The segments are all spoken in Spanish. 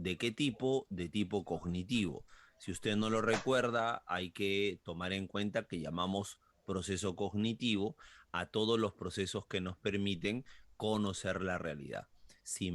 ¿De qué tipo? De tipo cognitivo. Si usted no lo recuerda, hay que tomar en cuenta que llamamos proceso cognitivo a todos los procesos que nos permiten conocer la realidad. Si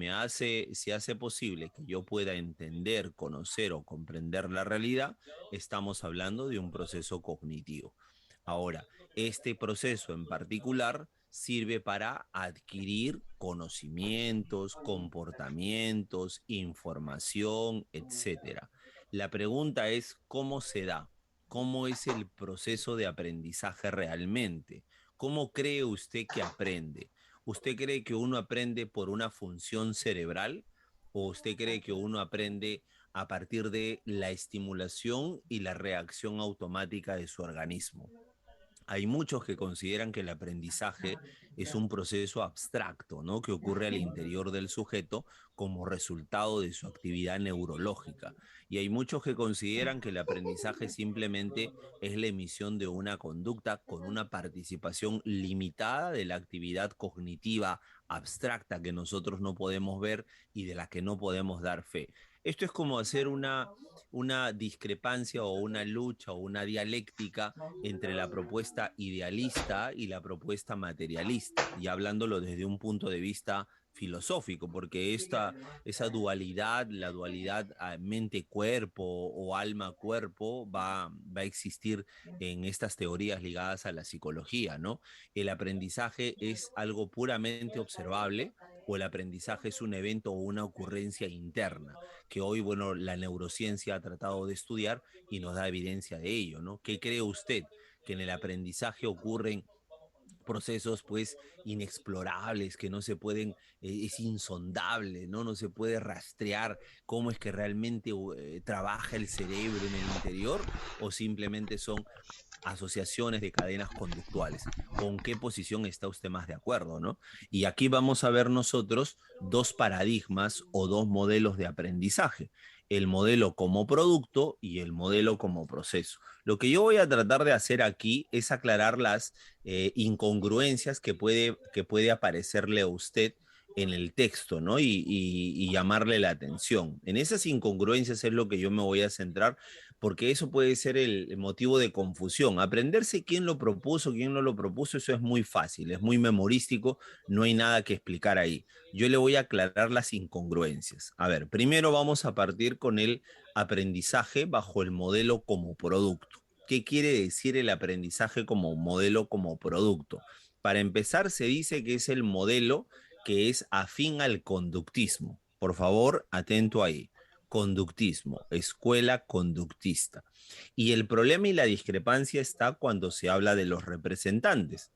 hace posible que yo pueda entender, conocer o comprender la realidad, estamos hablando de un proceso cognitivo. Ahora, este proceso en particular sirve para adquirir conocimientos, comportamientos, información, etcétera. La pregunta es cómo se da, cómo es el proceso de aprendizaje realmente. ¿Cómo cree usted que aprende? ¿Usted cree que uno aprende por una función cerebral o usted cree que uno aprende a partir de la estimulación y la reacción automática de su organismo? Hay muchos que consideran que el aprendizaje es un proceso abstracto, ¿no? Que ocurre al interior del sujeto como resultado de su actividad neurológica. Y hay muchos que consideran que el aprendizaje simplemente es la emisión de una conducta con una participación limitada de la actividad cognitiva abstracta que nosotros no podemos ver y de la que no podemos dar fe. Esto es como hacer una discrepancia o una lucha o una dialéctica entre la propuesta idealista y la propuesta materialista, y hablándolo desde un punto de vista filosófico, porque esa dualidad, la dualidad mente-cuerpo o alma-cuerpo va a existir en estas teorías ligadas a la psicología, ¿no? El aprendizaje es algo puramente observable o el aprendizaje es un evento o una ocurrencia interna, que hoy, bueno, la neurociencia ha tratado de estudiar y nos da evidencia de ello, ¿no? ¿Qué cree usted? Que en el aprendizaje ocurren procesos pues inexplorables que no se pueden, es insondable, ¿no? No se puede rastrear cómo es que realmente trabaja el cerebro en el interior o simplemente son asociaciones de cadenas conductuales. ¿Con qué posición está usted más de acuerdo, no? Y aquí vamos a ver nosotros dos paradigmas o dos modelos de aprendizaje, el modelo como producto y el modelo como proceso. Lo que yo voy a tratar de hacer aquí es aclarar las incongruencias que puede aparecerle a usted en el texto, ¿no? Y llamarle la atención. En esas incongruencias es lo que yo me voy a centrar, porque eso puede ser el motivo de confusión. Aprenderse quién lo propuso, quién no lo propuso, eso es muy fácil, es muy memorístico, no hay nada que explicar ahí. Yo le voy a aclarar las incongruencias. A ver, primero vamos a partir con el aprendizaje bajo el modelo como producto. ¿Qué quiere decir el aprendizaje como modelo como producto? Para empezar, se dice que es el modelo que es afín al conductismo. Por favor, atento ahí. Conductismo, escuela conductista. Y el problema y la discrepancia está cuando se habla de los representantes,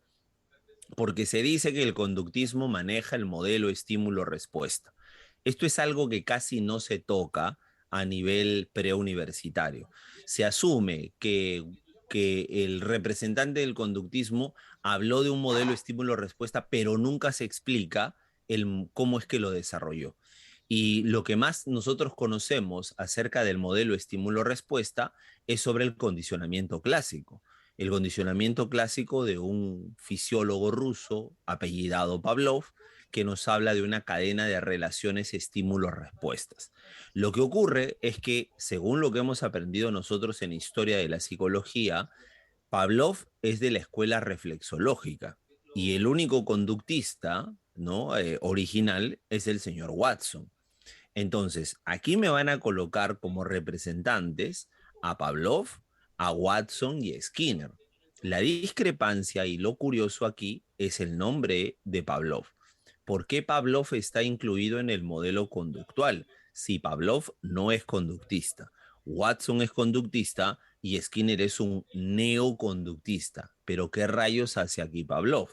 porque se dice que el conductismo maneja el modelo estímulo-respuesta. Esto es algo que casi no se toca a nivel preuniversitario. Se asume que el representante del conductismo habló de un modelo estímulo-respuesta, pero nunca se explica cómo es que lo desarrolló. Y lo que más nosotros conocemos acerca del modelo estímulo-respuesta es sobre el condicionamiento clásico, el condicionamiento clásico de un fisiólogo ruso apellidado Pavlov, que nos habla de una cadena de relaciones estímulos-respuestas. Lo que ocurre es que, según lo que hemos aprendido nosotros en historia de la psicología, Pavlov es de la escuela reflexológica y el único conductista, ¿no? Original es el señor Watson. Entonces, aquí me van a colocar como representantes a Pavlov, a Watson y a Skinner. La discrepancia y lo curioso aquí es el nombre de Pavlov. ¿Por qué Pavlov está incluido en el modelo conductual si Pavlov no es conductista? Watson es conductista y Skinner es un neoconductista. Pero ¿qué rayos hace aquí Pavlov?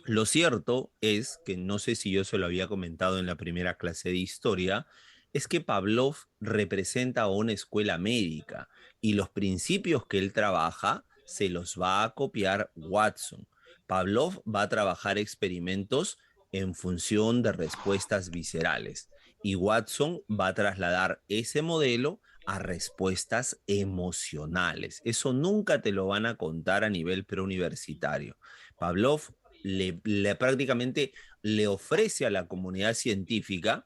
Lo cierto es que no sé si yo se lo había comentado en la primera clase de historia, es que Pavlov representa a una escuela médica y los principios que él trabaja se los va a copiar Watson. Pavlov va a trabajar experimentos en función de respuestas viscerales y Watson va a trasladar ese modelo a respuestas emocionales. Eso nunca te lo van a contar a nivel preuniversitario. Pavlov prácticamente le ofrece a la comunidad científica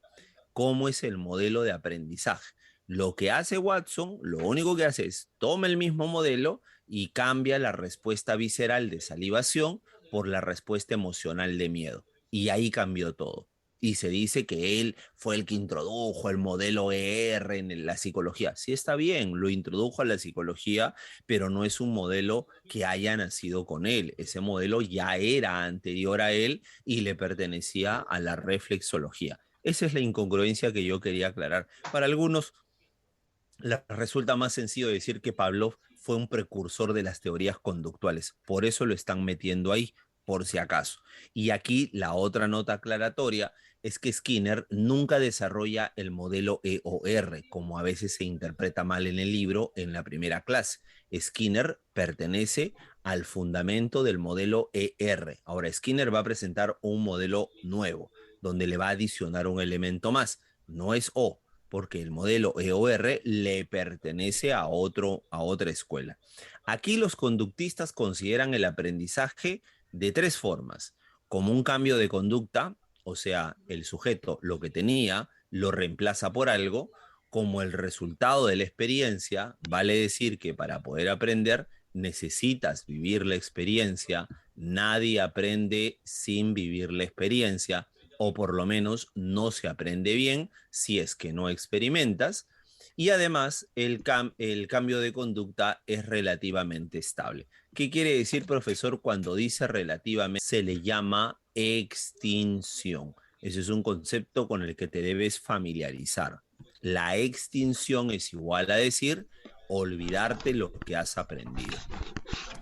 cómo es el modelo de aprendizaje. Lo que hace Watson, lo único que hace es toma el mismo modelo y cambia la respuesta visceral de salivación por la respuesta emocional de miedo. Y ahí cambió todo. Y se dice que él fue el que introdujo el modelo ER en la psicología. Sí, está bien, lo introdujo a la psicología, pero no es un modelo que haya nacido con él. Ese modelo ya era anterior a él y le pertenecía a la reflexología. Esa es la incongruencia que yo quería aclarar. Para algunos les resulta más sencillo decir que Pavlov fue un precursor de las teorías conductuales. Por eso lo están metiendo ahí, por si acaso. Y aquí la otra nota aclaratoria es que Skinner nunca desarrolla el modelo EOR, como a veces se interpreta mal en el libro en la primera clase. Skinner pertenece al fundamento del modelo ER. Ahora, Skinner va a presentar un modelo nuevo, donde le va a adicionar un elemento más. No es O, porque el modelo EOR le pertenece a otra escuela. Aquí los conductistas consideran el aprendizaje de tres formas: como un cambio de conducta, o sea, el sujeto lo que tenía lo reemplaza por algo; como el resultado de la experiencia, vale decir que para poder aprender necesitas vivir la experiencia, nadie aprende sin vivir la experiencia, o por lo menos no se aprende bien si es que no experimentas. Y además el cambio de conducta es relativamente estable. ¿Qué quiere decir, profesor, cuando dice relativamente? Se le llama extinción. Ese es un concepto con el que te debes familiarizar. La extinción es igual a decir olvidarte lo que has aprendido.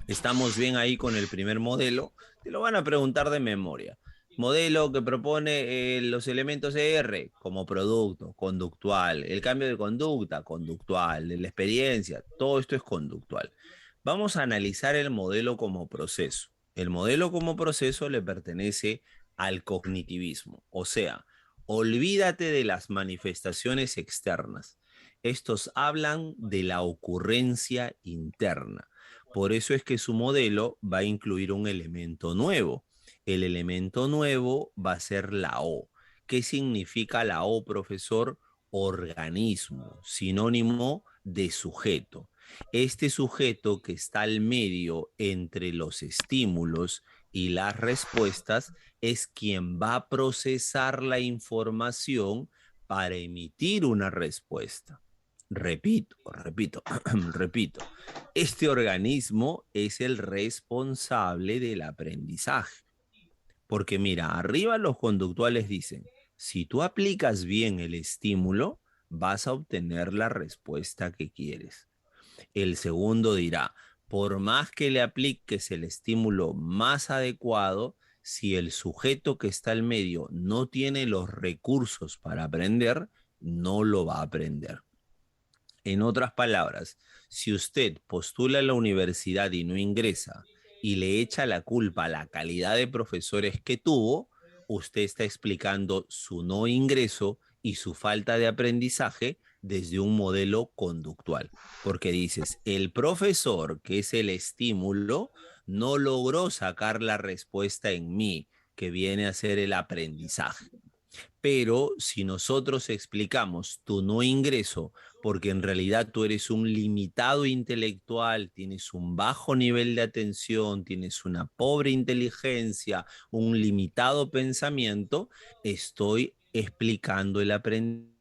Estamos bien ahí con el primer modelo. Te lo van a preguntar de memoria. Modelo que propone los elementos ER como producto, conductual, el cambio de conducta, conductual, de la experiencia, todo esto es conductual. Vamos a analizar el modelo como proceso. El modelo como proceso le pertenece al cognitivismo, o sea, olvídate de las manifestaciones externas. Estos hablan de la ocurrencia interna. Por eso es que su modelo va a incluir un elemento nuevo. El elemento nuevo va a ser la O. ¿Qué significa la O, profesor? Organismo, sinónimo de sujeto. Este sujeto que está al medio entre los estímulos y las respuestas es quien va a procesar la información para emitir una respuesta. Repito, repito. Este organismo es el responsable del aprendizaje. Porque mira, arriba los conductuales dicen, si tú aplicas bien el estímulo, vas a obtener la respuesta que quieres. El segundo dirá, por más que le apliques el estímulo más adecuado, si el sujeto que está al medio no tiene los recursos para aprender, no lo va a aprender. En otras palabras, si usted postula a la universidad y no ingresa y le echa la culpa a la calidad de profesores que tuvo, usted está explicando su no ingreso y su falta de aprendizaje desde un modelo conductual. Porque dices, el profesor, que es el estímulo, no logró sacar la respuesta en mí, que viene a ser el aprendizaje. Pero si nosotros explicamos tu no ingreso, porque en realidad tú eres un limitado intelectual, tienes un bajo nivel de atención, tienes una pobre inteligencia, un limitado pensamiento, estoy explicando el aprendizaje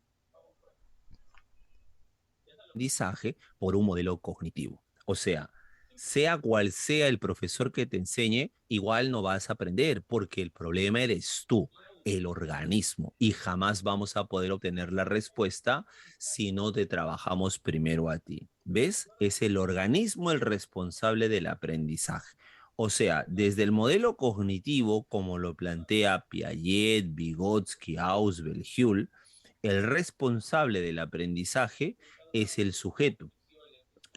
por un modelo cognitivo. O sea cual sea el profesor que te enseñe, igual no vas a aprender, porque el problema eres tú, el organismo, y jamás vamos a poder obtener la respuesta si no te trabajamos primero a ti. ¿Ves? Es el organismo el responsable del aprendizaje. O sea, desde el modelo cognitivo, como lo plantea Piaget, Vygotsky, Ausubel, Hull, el responsable del aprendizaje es el sujeto,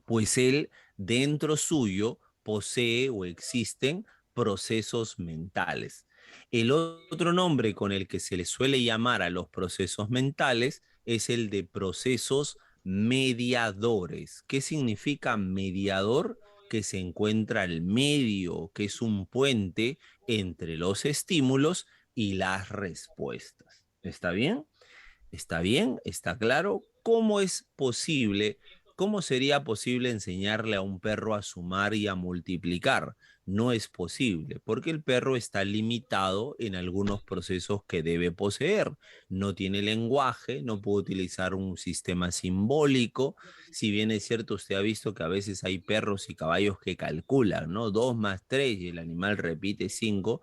pues él dentro suyo posee o existen procesos mentales. El otro nombre con el que se le suele llamar a los procesos mentales es el de procesos mediadores. ¿Qué significa mediador? Que se encuentra al medio, que es un puente entre los estímulos y las respuestas. ¿Está bien? ¿Está bien? ¿Está claro? ¿Cómo es posible? ¿Cómo sería posible enseñarle a un perro a sumar y a multiplicar? No es posible, porque el perro está limitado en algunos procesos que debe poseer. No tiene lenguaje, no puede utilizar un sistema simbólico. Si bien es cierto, usted ha visto que a veces hay perros y caballos que calculan, ¿no? 2 más 3 y el animal repite 5.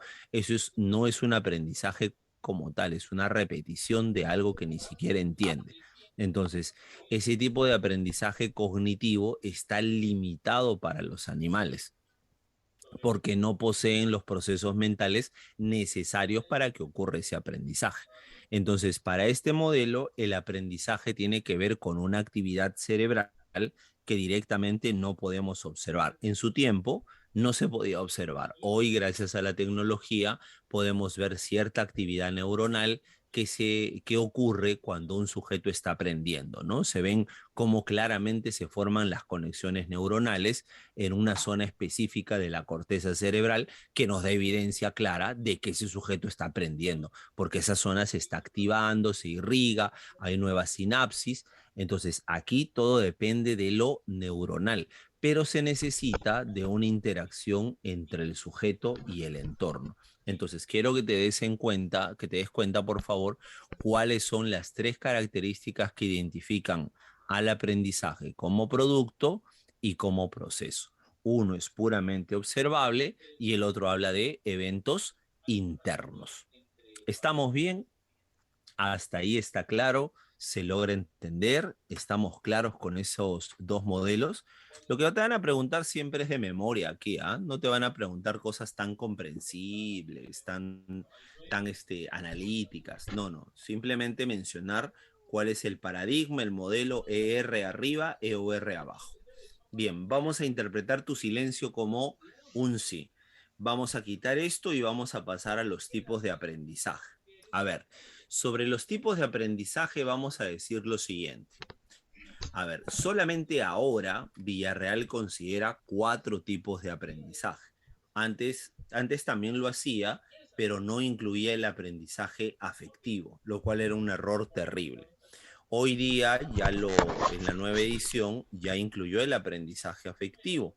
No es un aprendizaje como tal, es una repetición de algo que ni siquiera entiende. Entonces, ese tipo de aprendizaje cognitivo está limitado para los animales porque no poseen los procesos mentales necesarios para que ocurra ese aprendizaje. Entonces, para este modelo, el aprendizaje tiene que ver con una actividad cerebral que directamente no podemos observar. En su tiempo no se podía observar. Hoy, gracias a la tecnología, podemos ver cierta actividad neuronal que ocurre cuando un sujeto está aprendiendo, ¿no? Se ven cómo claramente se forman las conexiones neuronales en una zona específica de la corteza cerebral que nos da evidencia clara de que ese sujeto está aprendiendo, porque esa zona se está activando, se irriga, hay nuevas sinapsis. Entonces, aquí todo depende de lo neuronal, pero se necesita de una interacción entre el sujeto y el entorno. Entonces, quiero que te des en cuenta, que te des cuenta, por favor, cuáles son las tres características que identifican al aprendizaje como producto y como proceso. Uno es puramente observable y el otro habla de eventos internos. ¿Estamos bien? Hasta ahí está claro, se logra entender, estamos claros con esos dos modelos. Lo que te van a preguntar siempre es de memoria aquí, ¿ah? No te van a preguntar cosas tan comprensibles, tan analíticas. No, no. Simplemente mencionar cuál es el paradigma, el modelo ER arriba, EOR abajo. Bien, vamos a interpretar tu silencio como un sí. Vamos a quitar esto y vamos a pasar a los tipos de aprendizaje. A ver, sobre los tipos de aprendizaje vamos a decir lo siguiente. A ver, solamente ahora Villarreal considera 4 tipos de aprendizaje. Antes también lo hacía, pero no incluía el aprendizaje afectivo, lo cual era un error terrible. Hoy día, en la nueva edición, ya incluyó el aprendizaje afectivo.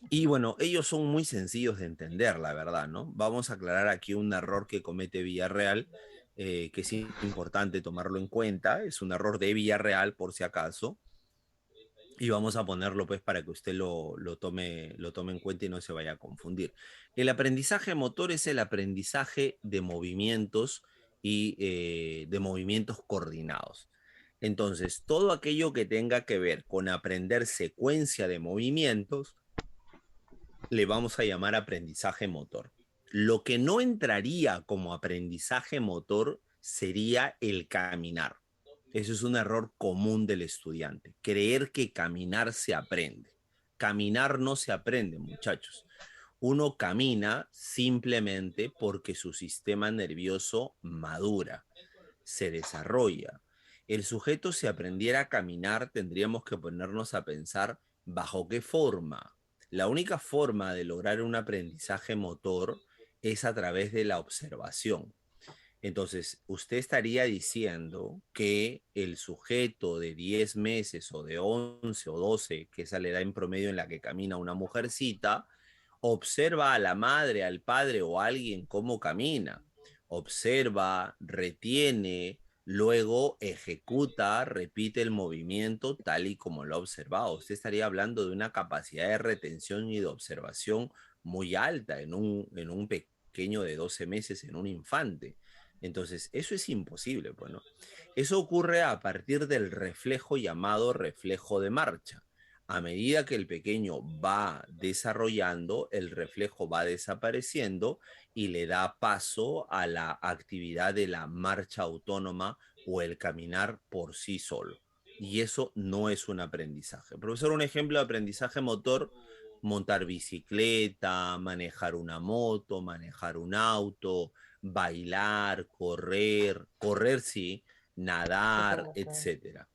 Y bueno, ellos son muy sencillos de entender, la verdad, ¿no? Vamos a aclarar aquí un error que comete Villarreal, que es importante tomarlo en cuenta. Es un error de Villarreal, por si acaso. Y vamos a ponerlo, pues, para que usted lo tome en cuenta y no se vaya a confundir. El aprendizaje motor es el aprendizaje de movimientos y de movimientos coordinados. Entonces, todo aquello que tenga que ver con aprender secuencia de movimientos, le vamos a llamar aprendizaje motor. Lo que no entraría como aprendizaje motor sería el caminar. Eso es un error común del estudiante, creer que caminar se aprende. Caminar no se aprende, muchachos. Uno camina simplemente porque su sistema nervioso madura, se desarrolla. El sujeto, si aprendiera a caminar, tendríamos que ponernos a pensar bajo qué forma. La única forma de lograr un aprendizaje motor es a través de la observación. Entonces, usted estaría diciendo que el sujeto de 10 meses o de 11 o 12, que es la edad en promedio en la que camina una mujercita, observa a la madre, al padre o a alguien cómo camina. Observa, retiene, luego ejecuta, repite el movimiento tal y como lo ha observado. Usted estaría hablando de una capacidad de retención y de observación muy alta en un pequeño de 12 meses, en un infante. Entonces, eso es imposible, pues, ¿no? Eso ocurre a partir del reflejo llamado reflejo de marcha. A medida que el pequeño va desarrollando, el reflejo va desapareciendo y le da paso a la actividad de la marcha autónoma o el caminar por sí solo. Y eso no es un aprendizaje. Profesor, un ejemplo de aprendizaje motor: montar bicicleta, manejar una moto, manejar un auto, bailar, correr sí, nadar, Ok, etcétera.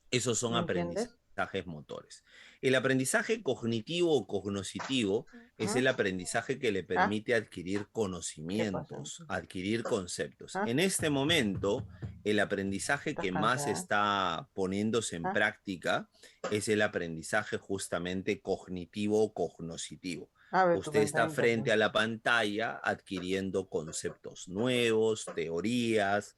Esos son ¿me aprendizajes entiendes? aprendizajes motores. El aprendizaje cognitivo o cognoscitivo es el aprendizaje que le permite adquirir conocimientos, adquirir conceptos. En este momento, el aprendizaje que más está poniéndose en práctica es el aprendizaje justamente cognitivo o cognoscitivo. Usted está frente a la pantalla adquiriendo conceptos nuevos, teorías,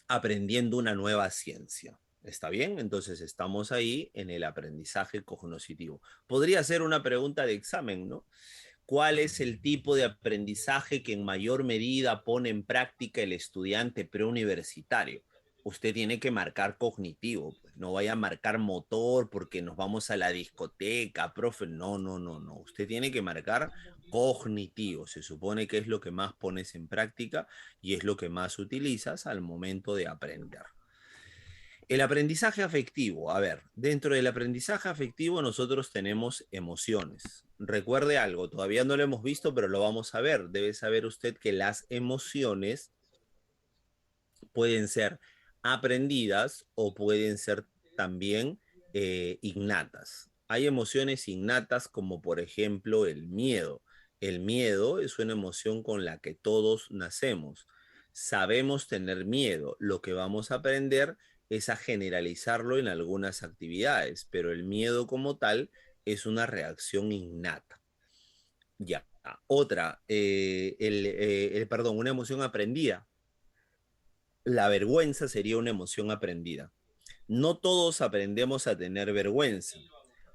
aprendiendo una nueva ciencia. ¿Está bien? Entonces estamos ahí en el aprendizaje cognoscitivo. Podría ser una pregunta de examen, ¿no? ¿Cuál es el tipo de aprendizaje que en mayor medida pone en práctica el estudiante preuniversitario? Usted tiene que marcar cognitivo, pues no vaya a marcar motor porque nos vamos a la discoteca, profe. No, no, no, no. Usted tiene que marcar cognitivo. Se supone que es lo que más pones en práctica y es lo que más utilizas al momento de aprender. El aprendizaje afectivo. A ver, dentro del aprendizaje afectivo nosotros tenemos emociones. Recuerde algo, todavía no lo hemos visto, pero lo vamos a ver. Debe saber usted que las emociones pueden ser aprendidas o pueden ser también innatas. Hay emociones innatas como por ejemplo el miedo. El miedo es una emoción con la que todos nacemos. Sabemos tener miedo. Lo que vamos a aprender es a generalizarlo en algunas actividades, pero el miedo como tal es una reacción innata. Ya. Otra, perdón, una emoción aprendida. La vergüenza sería una emoción aprendida. No todos aprendemos a tener vergüenza.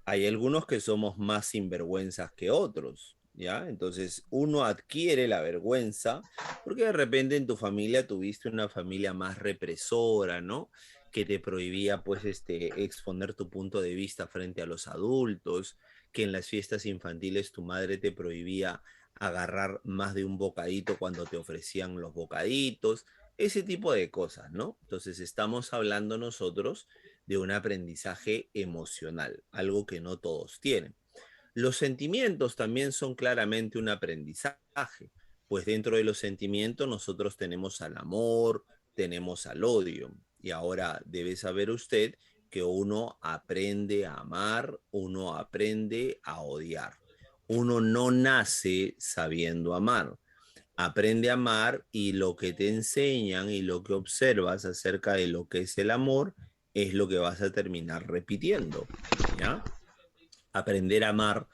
Hay algunos que somos más sinvergüenzas que otros, ¿ya? Entonces uno adquiere la vergüenza porque de repente en tu familia tuviste una familia más represora, ¿no? Que te prohibía pues exponer tu punto de vista frente a los adultos, que en las fiestas infantiles tu madre te prohibía agarrar más de un bocadito cuando te ofrecían los bocaditos, ese tipo de cosas, ¿no? Entonces estamos hablando nosotros de un aprendizaje emocional, algo que no todos tienen. Los sentimientos también son claramente un aprendizaje, pues dentro de los sentimientos nosotros tenemos al amor, tenemos al odio, y ahora debe saber usted que uno aprende a amar, uno aprende a odiar. Uno no nace sabiendo amar, aprende a amar y lo que te enseñan y lo que observas acerca de lo que es el amor es lo que vas a terminar repitiendo, ¿ya? Aprender a amar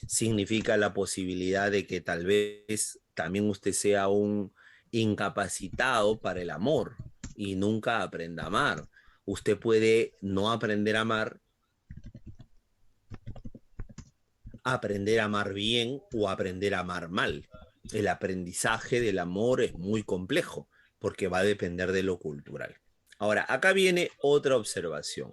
significa la posibilidad de que tal vez también usted sea un incapacitado para el amor y nunca aprenda a amar. Usted puede no aprender a amar bien o aprender a amar mal. El aprendizaje del amor es muy complejo porque va a depender de lo cultural. Ahora, acá viene otra observación.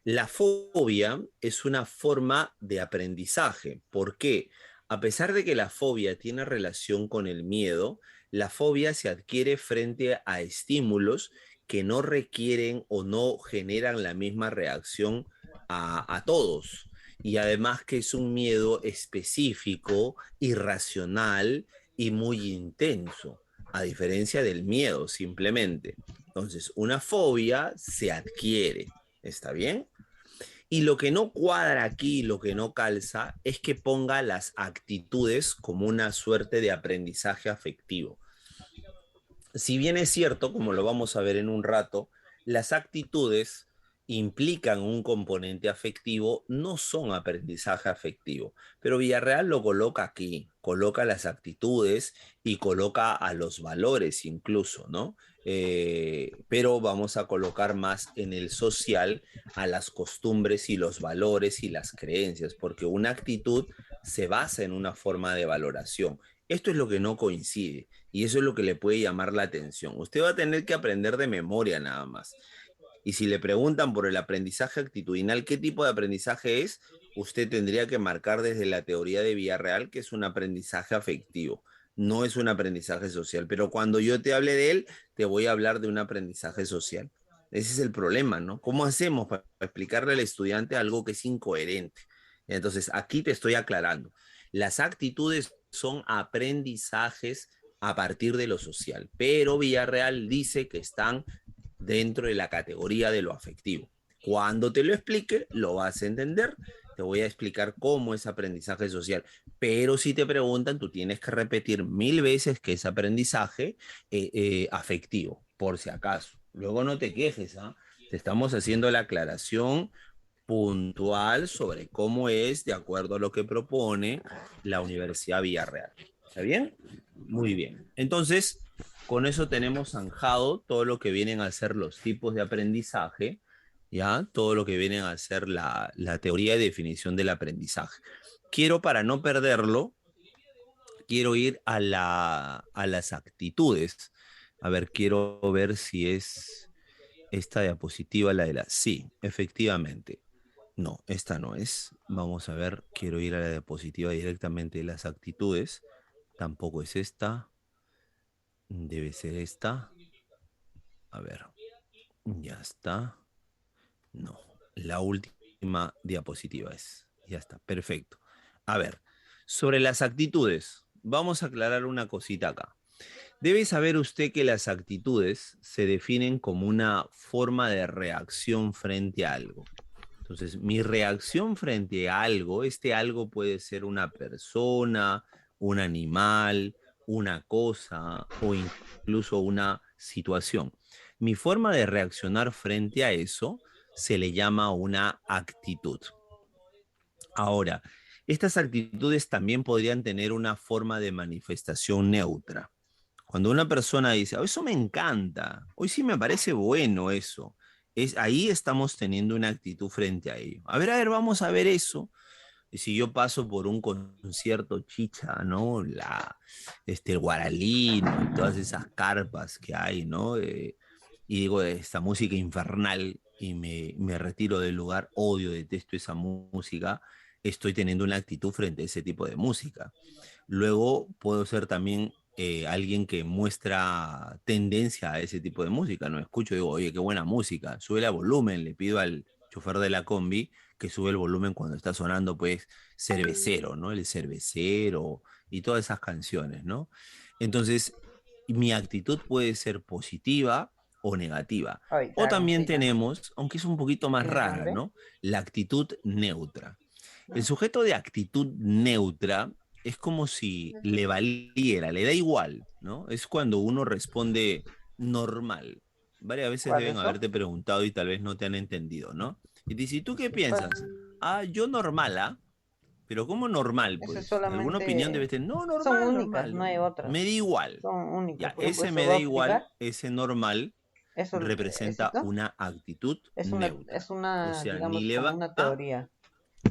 La fobia es una forma de aprendizaje. ¿Por qué? A pesar de que la fobia tiene relación con el miedo, la fobia se adquiere frente a estímulos que no requieren o no generan la misma reacción a todos. Y además que es un miedo específico, irracional y muy intenso, a diferencia del miedo simplemente. Entonces, una fobia se adquiere, ¿está bien? Y lo que no cuadra aquí, lo que no calza, es que ponga las actitudes como una suerte de aprendizaje afectivo. Si bien es cierto, como lo vamos a ver en un rato, las actitudes implican un componente afectivo, no son aprendizaje afectivo. Pero Villarreal lo coloca aquí, coloca las actitudes y coloca a los valores incluso, ¿no? Pero vamos a colocar más en el social a las costumbres y los valores y las creencias, porque una actitud se basa en una forma de valoración. Esto es lo que no coincide y eso es lo que le puede llamar la atención. Usted va a tener que aprender de memoria nada más. Y si le preguntan por el aprendizaje actitudinal, ¿qué tipo de aprendizaje es? Usted tendría que marcar desde la teoría de Villarreal que es un aprendizaje afectivo, no es un aprendizaje social. Pero cuando yo te hable de él, te voy a hablar de un aprendizaje social. Ese es el problema, ¿no? ¿Cómo hacemos para explicarle al estudiante algo que es incoherente? Entonces, aquí te estoy aclarando. Las actitudes son aprendizajes a partir de lo social, pero Villarreal dice que están dentro de la categoría de lo afectivo. Cuando te lo explique, lo vas a entender. Te voy a explicar cómo es aprendizaje social. Pero si te preguntan, tú tienes que repetir 1000 veces que es aprendizaje afectivo, por si acaso. Luego no te quejes, ¿ah? Te estamos haciendo la aclaración puntual sobre cómo es de acuerdo a lo que propone la Universidad Villarreal. ¿Está bien? Muy bien. Entonces, con eso tenemos zanjado todo lo que vienen a ser los tipos de aprendizaje, ¿ya? Todo lo que vienen a ser la teoría de definición del aprendizaje. Quiero, para no perderlo, quiero ir a las actitudes. A ver, quiero ver si es esta diapositiva la de la... Sí, efectivamente. No, esta no es. Vamos a ver, quiero ir a la diapositiva directamente de las actitudes. Tampoco es esta. Debe ser esta. A ver, ya está. No, la última diapositiva es. Ya está, perfecto. A ver, sobre las actitudes, vamos a aclarar una cosita acá. Debe saber usted que las actitudes se definen como una forma de reacción frente a algo. Entonces, mi reacción frente a algo, este algo puede ser una persona, un animal, una cosa o incluso una situación. Mi forma de reaccionar frente a eso se le llama una actitud. Ahora, estas actitudes también podrían tener una forma de manifestación neutra. Cuando una persona dice, oh, eso me encanta, hoy sí me parece bueno eso, ahí estamos teniendo una actitud frente a ello. A ver, vamos a ver eso. Y si yo paso por un concierto chicha, ¿no? El Guaralino y todas esas carpas que hay, ¿no? Y digo, esta música infernal y me retiro del lugar, odio, detesto esa música, estoy teniendo una actitud frente a ese tipo de música. Luego puedo ser también alguien que muestra tendencia a ese tipo de música, ¿no? Escucho y digo, oye, qué buena música, sube el volumen, le pido al chofer de la combi que sube el volumen cuando está sonando, pues, Cervecero, ¿no? El Cervecero y todas esas canciones, ¿no? Entonces, mi actitud puede ser positiva o negativa. O Ahorita, ¿cómo se también llama? tenemos, aunque es un poquito más ¿Tienes rara, hambre? ¿no? La actitud neutra. El No. sujeto de actitud neutra es como si le valiera, le da igual, ¿no? Es cuando uno responde normal. Varias veces ¿Cuál deben eso? haberte preguntado y tal vez no te han entendido, ¿no? Y te dice, ¿y tú qué Pues, piensas? Ah, yo normal, ¿ah? Pero ¿cómo normal, eso es pues? ¿Alguna opinión solamente... debes tener? No, Son normal, únicas, normal, no hay normal. otras. Me da igual. Son únicas. Ya, Por ejemplo, ese eso me voy da a igual, explicar. ese normal, Eso, representa ¿Éxito? una actitud Es neutra. O una, sea, ni digamos, le como va una teoría.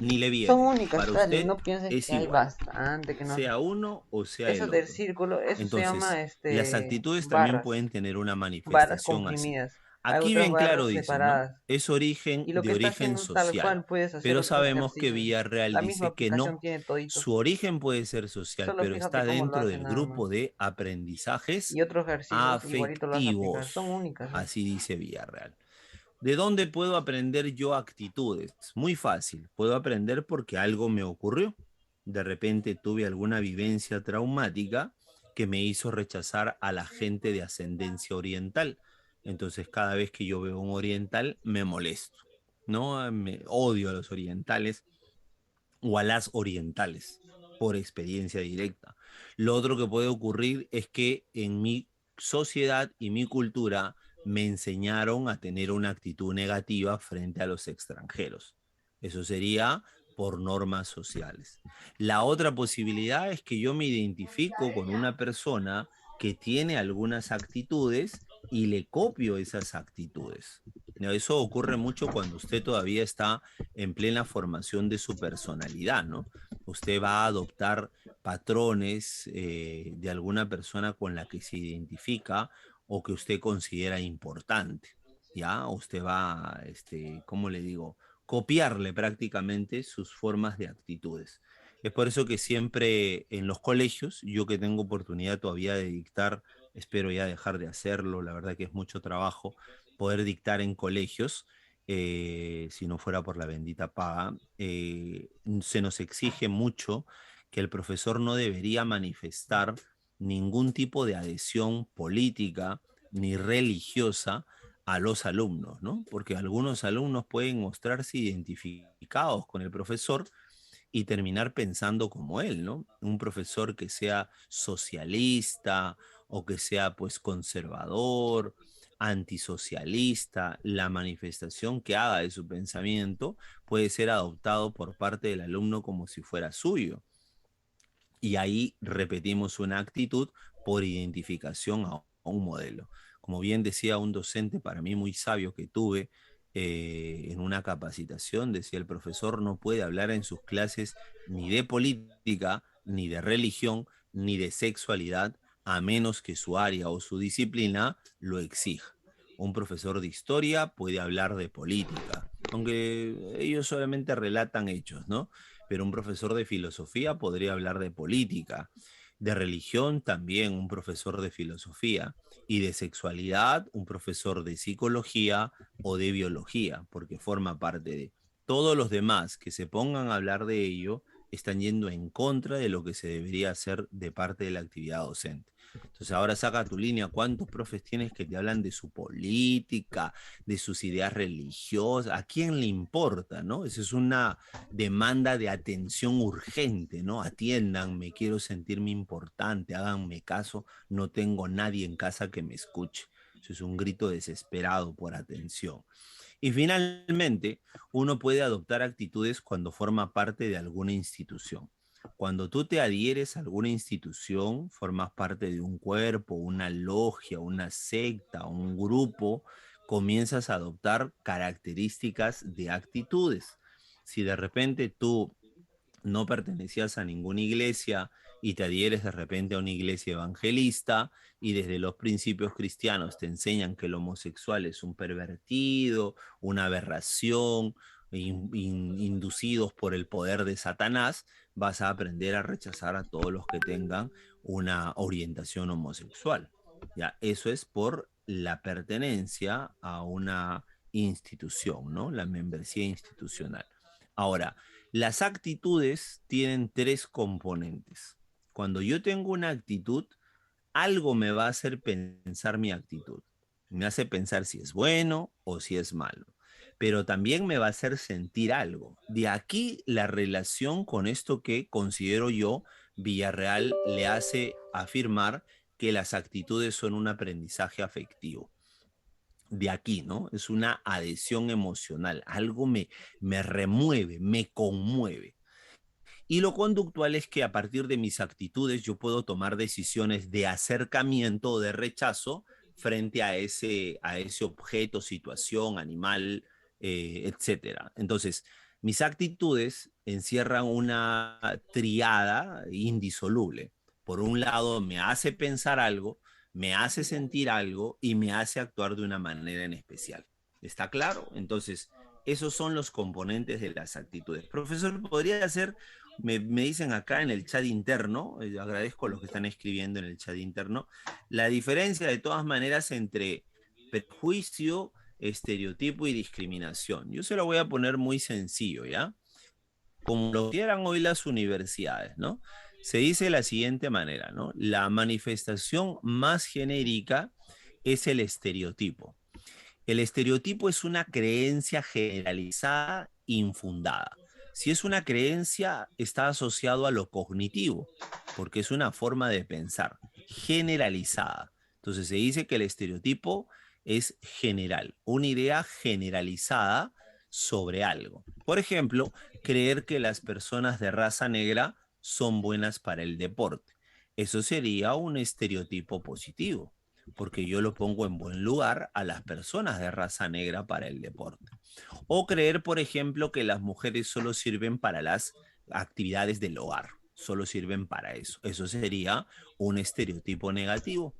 ni le Son viene. únicas, Para tal, y usted no pienses es que hay igual, bastante, que no sé. sea uno o sea Eso el del otro. círculo, eso se llama Entonces, las actitudes también barras, pueden tener una barras manifestación así. comprimidas. Hay Aquí otras bien claro barras dice, ¿no? separadas. Es origen Y lo de que está origen haciendo tal social, cual puedes hacer pero otros sabemos que ejercicios. Villarreal La misma dice que aplicación no. tiene toditos. Su origen puede ser social, Solo pero fíjate está cómo lo dentro hace del nada grupo más. de aprendizajes Y otros ejercicios igualito lo vas a aplicar. Son afectivos. únicas. ¿Eh? Así dice Villarreal. ¿De dónde puedo aprender yo actitudes? Muy fácil. Puedo aprender porque algo me ocurrió. De repente tuve alguna vivencia traumática que me hizo rechazar a la gente de ascendencia oriental. Entonces, cada vez que yo veo un oriental, me molesto. ¿No? Me odio a los orientales o a las orientales por experiencia directa. Lo otro que puede ocurrir es que en mi sociedad y mi cultura me enseñaron a tener una actitud negativa frente a los extranjeros. Eso sería por normas sociales. La otra posibilidad es que yo me identifico con una persona que tiene algunas actitudes y le copio esas actitudes. ¿No? Eso ocurre mucho cuando usted todavía está en plena formación de su personalidad, ¿no? Usted va a adoptar patrones de alguna persona con la que se identifica o que usted considera importante, ¿ya? Usted va, ¿cómo le digo? Copiarle prácticamente sus formas de actitudes. Es por eso que siempre en los colegios, yo que tengo oportunidad todavía de dictar, espero ya dejar de hacerlo, la verdad que es mucho trabajo poder dictar en colegios, si no fuera por la bendita paga, se nos exige mucho que el profesor no debería manifestar ningún tipo de adhesión política ni religiosa a los alumnos, ¿no? Porque algunos alumnos pueden mostrarse identificados con el profesor y terminar pensando como él, ¿no? Un profesor que sea socialista o que sea pues conservador, antisocialista, la manifestación que haga de su pensamiento puede ser adoptado por parte del alumno como si fuera suyo. Y ahí repetimos una actitud por identificación a un modelo. Como bien decía un docente para mí muy sabio que tuve en una capacitación, decía el profesor no puede hablar en sus clases ni de política, ni de religión, ni de sexualidad, a menos que su área o su disciplina lo exija. Un profesor de historia puede hablar de política, aunque ellos solamente relatan hechos, ¿no? Pero un profesor de filosofía podría hablar de política, de religión también un profesor de filosofía y de sexualidad un profesor de psicología o de biología, porque forma parte de todos los demás que se pongan a hablar de ello están yendo en contra de lo que se debería hacer de parte de la actividad docente. Entonces ahora saca tu línea, ¿cuántos profes tienes que te hablan de su política, de sus ideas religiosas? ¿A quién le importa, no? Esa es una demanda de atención urgente, ¿no? Atiéndanme, quiero sentirme importante, háganme caso, no tengo nadie en casa que me escuche. Eso es un grito desesperado por atención. Y finalmente, uno puede adoptar actitudes cuando forma parte de alguna institución. Cuando tú te adhieres a alguna institución, formas parte de un cuerpo, una logia, una secta, un grupo, comienzas a adoptar características de actitudes. Si de repente tú no pertenecías a ninguna iglesia y te adhieres de repente a una iglesia evangelista y desde los principios cristianos te enseñan que el homosexual es un pervertido, una aberración, inducidos por el poder de Satanás, vas a aprender a rechazar a todos los que tengan una orientación homosexual. Ya, eso es por la pertenencia a una institución, ¿no? La membresía institucional. Ahora, las actitudes tienen tres componentes. Cuando yo tengo una actitud, algo me va a hacer pensar mi actitud. Me hace pensar si es bueno o si es malo. Pero también me va a hacer sentir algo. De aquí la relación con esto que considero yo, Villarreal le hace afirmar que las actitudes son un aprendizaje afectivo de aquí, ¿no? Es una adhesión emocional, algo me remueve, me conmueve. Y lo conductual es que a partir de mis actitudes yo puedo tomar decisiones de acercamiento o de rechazo frente a ese objeto, situación, animal, etcétera. Entonces, mis actitudes encierran una triada indisoluble. Por un lado, me hace pensar algo, me hace sentir algo y me hace actuar de una manera en especial. ¿Está claro? Entonces, esos son los componentes de las actitudes. Profesor, ¿podría ser me dicen acá en el chat interno, agradezco a los que están escribiendo en el chat interno, la diferencia de todas maneras entre prejuicio, estereotipo y discriminación. Yo se lo voy a poner muy sencillo, ¿ya? Como lo quieran hoy las universidades, ¿no? Se dice de la siguiente manera, ¿no? La manifestación más genérica es el estereotipo. El estereotipo es una creencia generalizada, infundada. Si es una creencia, está asociado a lo cognitivo, porque es una forma de pensar generalizada. Entonces se dice que el estereotipo es general, una idea generalizada sobre algo. Por ejemplo, creer que las personas de raza negra son buenas para el deporte. Eso sería un estereotipo positivo porque yo lo pongo en buen lugar a las personas de raza negra para el deporte. O creer, por ejemplo, que las mujeres solo sirven para las actividades del hogar, solo sirven para eso. Eso sería un estereotipo negativo,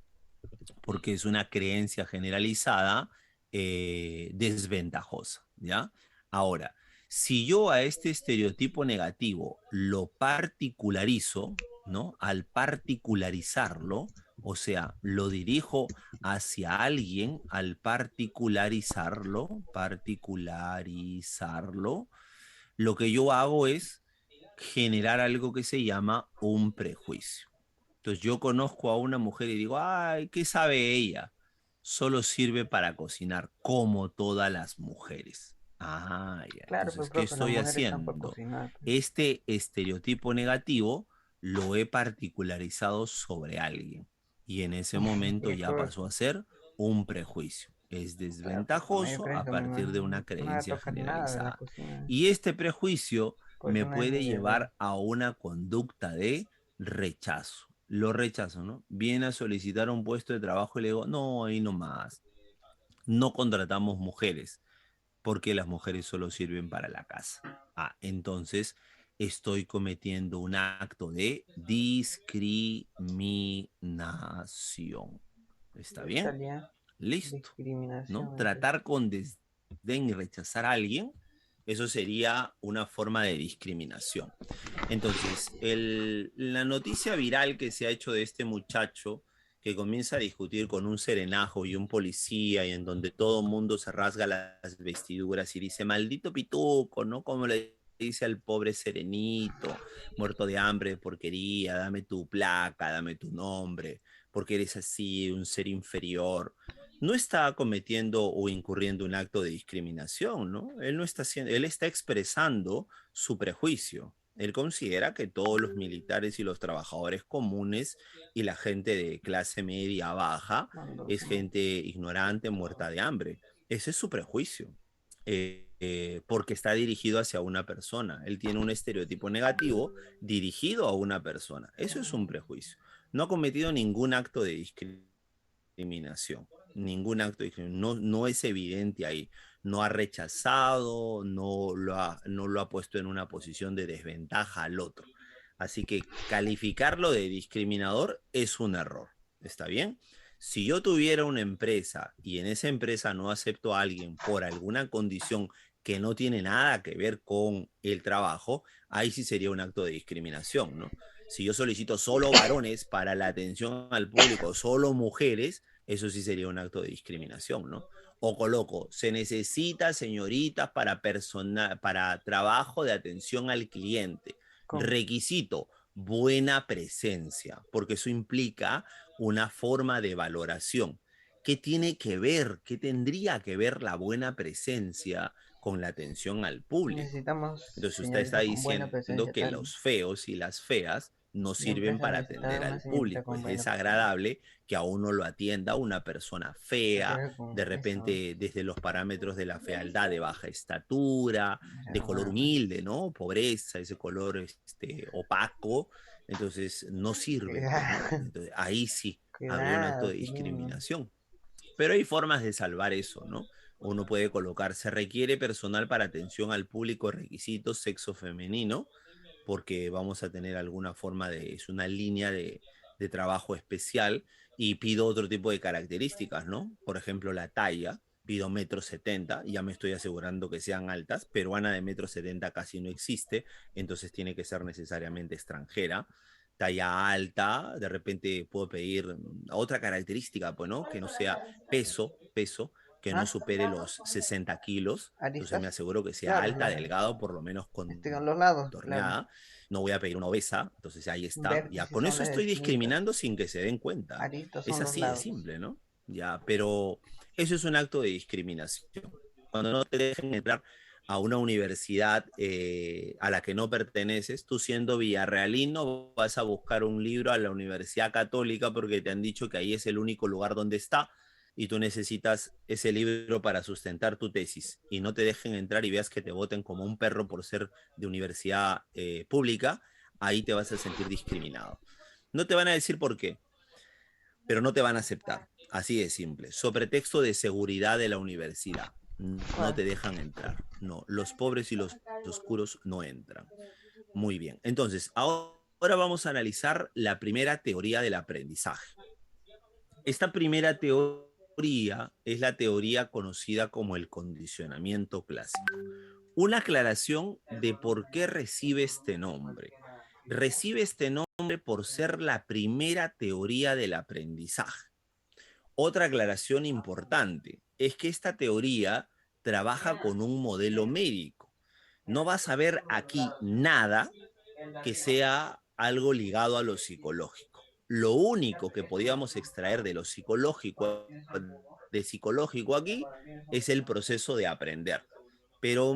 porque es una creencia generalizada desventajosa, ¿ya? Ahora, si yo a este estereotipo negativo lo particularizo, ¿no? Al particularizarlo, o sea, lo dirijo hacia alguien al particularizarlo, lo que yo hago es generar algo que se llama un prejuicio. Entonces yo conozco a una mujer y digo, ay, ¿qué sabe ella? solo sirve para cocinar como todas las mujeres. Ah, ya. Claro, pues Entonces, ¿qué profe, las estoy mujeres están para haciendo? cocinar, pues. Este estereotipo negativo lo he particularizado sobre alguien y en ese momento Y ya profe, pasó a ser un prejuicio. Es claro, pues como yo desventajoso a crezco, partir de una no me va a creencia tocar nada de la generalizada. cocina. Y este prejuicio Pues me no es puede mi bebé. llevar a una conducta de rechazo. Lo rechazo, ¿no? Viene a solicitar un puesto de trabajo y le digo, no, ahí nomás. No contratamos mujeres porque las mujeres solo sirven para la casa. Ah, entonces estoy cometiendo un acto de discriminación. ¿Está bien? Italia, Listo. ¿No? discriminación, entonces. Tratar con desdén y rechazar a alguien, eso sería una forma de discriminación. Entonces, la noticia viral que se ha hecho de este muchacho que comienza a discutir con un serenajo y un policía y en donde todo el mundo se rasga las vestiduras y dice, maldito pituco, ¿no? Como le dice al pobre serenito, muerto de hambre, de porquería, dame tu placa, dame tu nombre, porque eres así, un ser inferior. No está cometiendo o incurriendo un acto de discriminación, ¿no? Él no está haciendo, él está expresando su prejuicio. Él considera que todos los militares y los trabajadores comunes y la gente de clase media baja Mandos, es ¿no? gente ignorante, muerta de hambre. Ese es su prejuicio, porque está dirigido hacia una persona. Él tiene un estereotipo negativo dirigido a una persona. Eso es un prejuicio. No ha cometido ningún acto de discriminación. Ningún acto de discriminación. No, no es evidente ahí. No ha rechazado, no lo ha puesto en una posición de desventaja al otro. Así que calificarlo de discriminador es un error. ¿Está bien? Si yo tuviera una empresa y en esa empresa no acepto a alguien por alguna condición que no tiene nada que ver con el trabajo, ahí sí sería un acto de discriminación, ¿no? Si yo solicito solo varones para la atención al público, solo mujeres, eso sí sería un acto de discriminación, ¿no? O coloco, se necesita señoritas para trabajo de atención al cliente. Con Requisito, buena presencia, porque eso implica una forma de valoración. ¿Qué tiene que ver, qué tendría que ver la buena presencia con la atención al público? necesitamos Entonces usted está señorita con buena diciendo presencia que tal. los feos y las feas no La sirven empresa para necesita atender una al señorita público. con Es buena presencia. desagradable que a uno lo atienda una persona fea, Pero con de eso, repente desde los parámetros de la fealdad, de baja estatura, o de sea, color bueno, humilde, ¿no? Pobreza, ese color opaco. Entonces no sirve, pues, ¿no? cuidado, Entonces ahí sí habría un acto cuidado, de Quilín. discriminación. Pero hay formas de salvar eso, ¿no? Uno puede colocar, se requiere personal para atención al público, requisitos, sexo femenino, porque vamos a tener alguna forma de, es una línea de trabajo especial y pido otro tipo de características, ¿no? Por ejemplo, la talla, pido 1,70 m, ya me estoy asegurando que sean altas, peruana de 1,70 m casi no existe, entonces tiene que ser necesariamente extranjera. Talla alta, de repente puedo pedir otra característica, pues, ¿no? Que no sea peso, que no ¿Ah? supere los 60 kilos, entonces me ¿Aristas? aseguro que sea Claro, alta, los, delgado, por lo menos a los lados, claro. contorneada. No voy a pedir una obesa, entonces ahí está. Ya Vértices con son eso las estoy esquinitas. discriminando sin que se den cuenta. Aristas Es son los así de lados. simple, ¿no? Ya, pero eso es un acto de discriminación. Cuando no te dejen entrar a una universidad a la que no perteneces, tú siendo villarrealino vas a buscar un libro a la Universidad Católica porque te han dicho que ahí es el único lugar donde está y tú necesitas ese libro para sustentar tu tesis y no te dejen entrar y veas que te voten como un perro por ser de universidad pública, ahí te vas a sentir discriminado. No te van a decir por qué, pero no te van a aceptar. Así de simple. Sobre texto de seguridad de la universidad. No ¿Cuál? te dejan entrar. No, los pobres y los oscuros no entran. Muy bien. Entonces, ahora vamos a analizar la primera teoría del aprendizaje. Esta primera teoría es la teoría conocida como el condicionamiento clásico. Una aclaración de por qué recibe este nombre. Recibe este nombre por ser la primera teoría del aprendizaje. Otra aclaración importante es que esta teoría trabaja con un modelo médico. No vas a ver aquí nada que sea algo ligado a lo psicológico. Lo único que podíamos extraer de lo psicológico de psicológico aquí es el proceso de aprender. Pero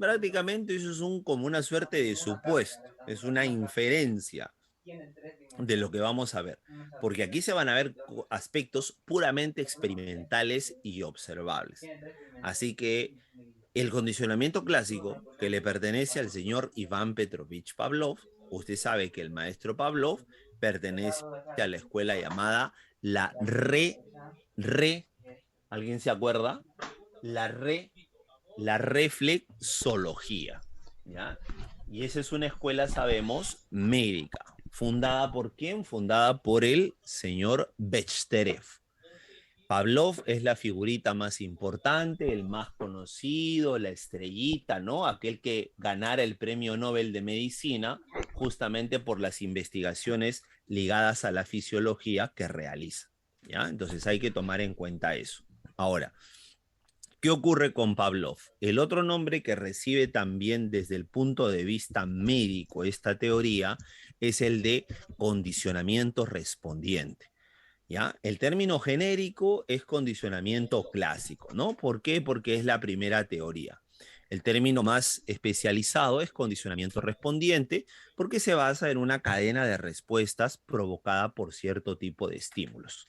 prácticamente eso es como una suerte de supuesto, es una inferencia de lo que vamos a ver, porque aquí se van a ver aspectos puramente experimentales y observables. Así que el condicionamiento clásico que le pertenece al señor Iván Petrovich Pavlov, usted sabe que el maestro Pavlov pertenece a la escuela llamada la ¿alguien se acuerda? La la reflexología, ¿ya? Y esa es una escuela, sabemos, médica. ¿Fundada por quién? Fundada por el señor Bechterev. Pavlov es la figurita más importante, el más conocido, la estrellita, ¿no? Aquel que ganara el premio Nobel de Medicina justamente por las investigaciones ligadas a la fisiología que realiza, ¿ya? Entonces hay que tomar en cuenta eso. Ahora, ¿qué ocurre con Pavlov? El otro nombre que recibe también desde el punto de vista médico esta teoría es el de condicionamiento respondiente. ¿Ya? El término genérico es condicionamiento clásico, ¿no? ¿Por qué? Porque es la primera teoría. El término más especializado es condicionamiento respondiente porque se basa en una cadena de respuestas provocada por cierto tipo de estímulos.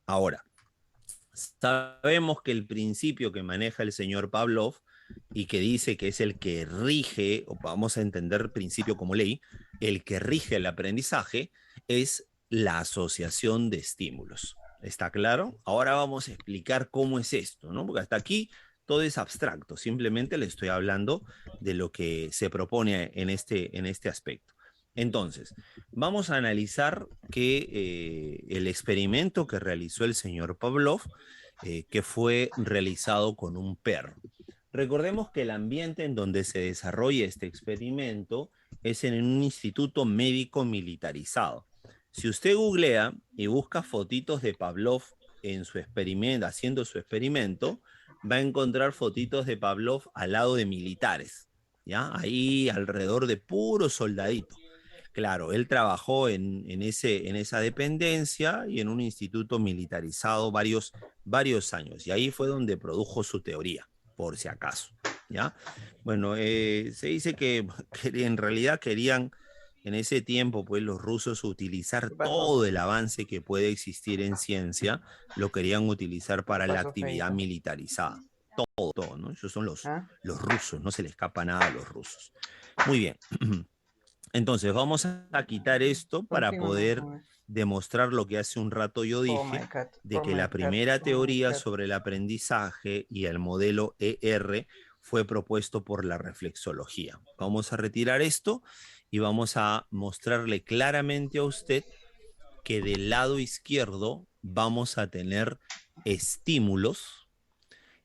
Ahora, sabemos que el principio que maneja el señor Pavlov y que dice que es el que rige, o vamos a entender principio como ley, el que rige el aprendizaje es la asociación de estímulos. ¿Está claro? Ahora vamos a explicar cómo es esto, ¿no? Porque hasta aquí todo es abstracto, simplemente le estoy hablando de lo que se propone en este aspecto. Entonces, vamos a analizar que el experimento que realizó el señor Pavlov, que fue realizado con un perro. Recordemos que el ambiente en donde se desarrolla este experimento es en un instituto médico militarizado. Si usted googlea y busca fotitos de Pavlov en su experimento, haciendo su experimento, va a encontrar fotitos de Pavlov al lado de militares, ¿ya? Ahí alrededor de puros soldaditos. Claro, él trabajó en esa dependencia y en un instituto militarizado varios años. Y ahí fue donde produjo su teoría, por si acaso. ¿Ya? Bueno, se dice que en realidad querían en ese tiempo, pues los rusos utilizar todo el avance que puede existir en ciencia, lo querían utilizar para la actividad militarizada. Todo, ¿no? Esos son los rusos, no se le escapa nada a los rusos. Muy bien. Entonces, vamos a quitar esto para poder demostrar lo que hace un rato yo dije, de que la primera teoría sobre el aprendizaje y el modelo ER fue propuesto por la reflexología. Vamos a retirar esto y vamos a mostrarle claramente a usted que del lado izquierdo vamos a tener estímulos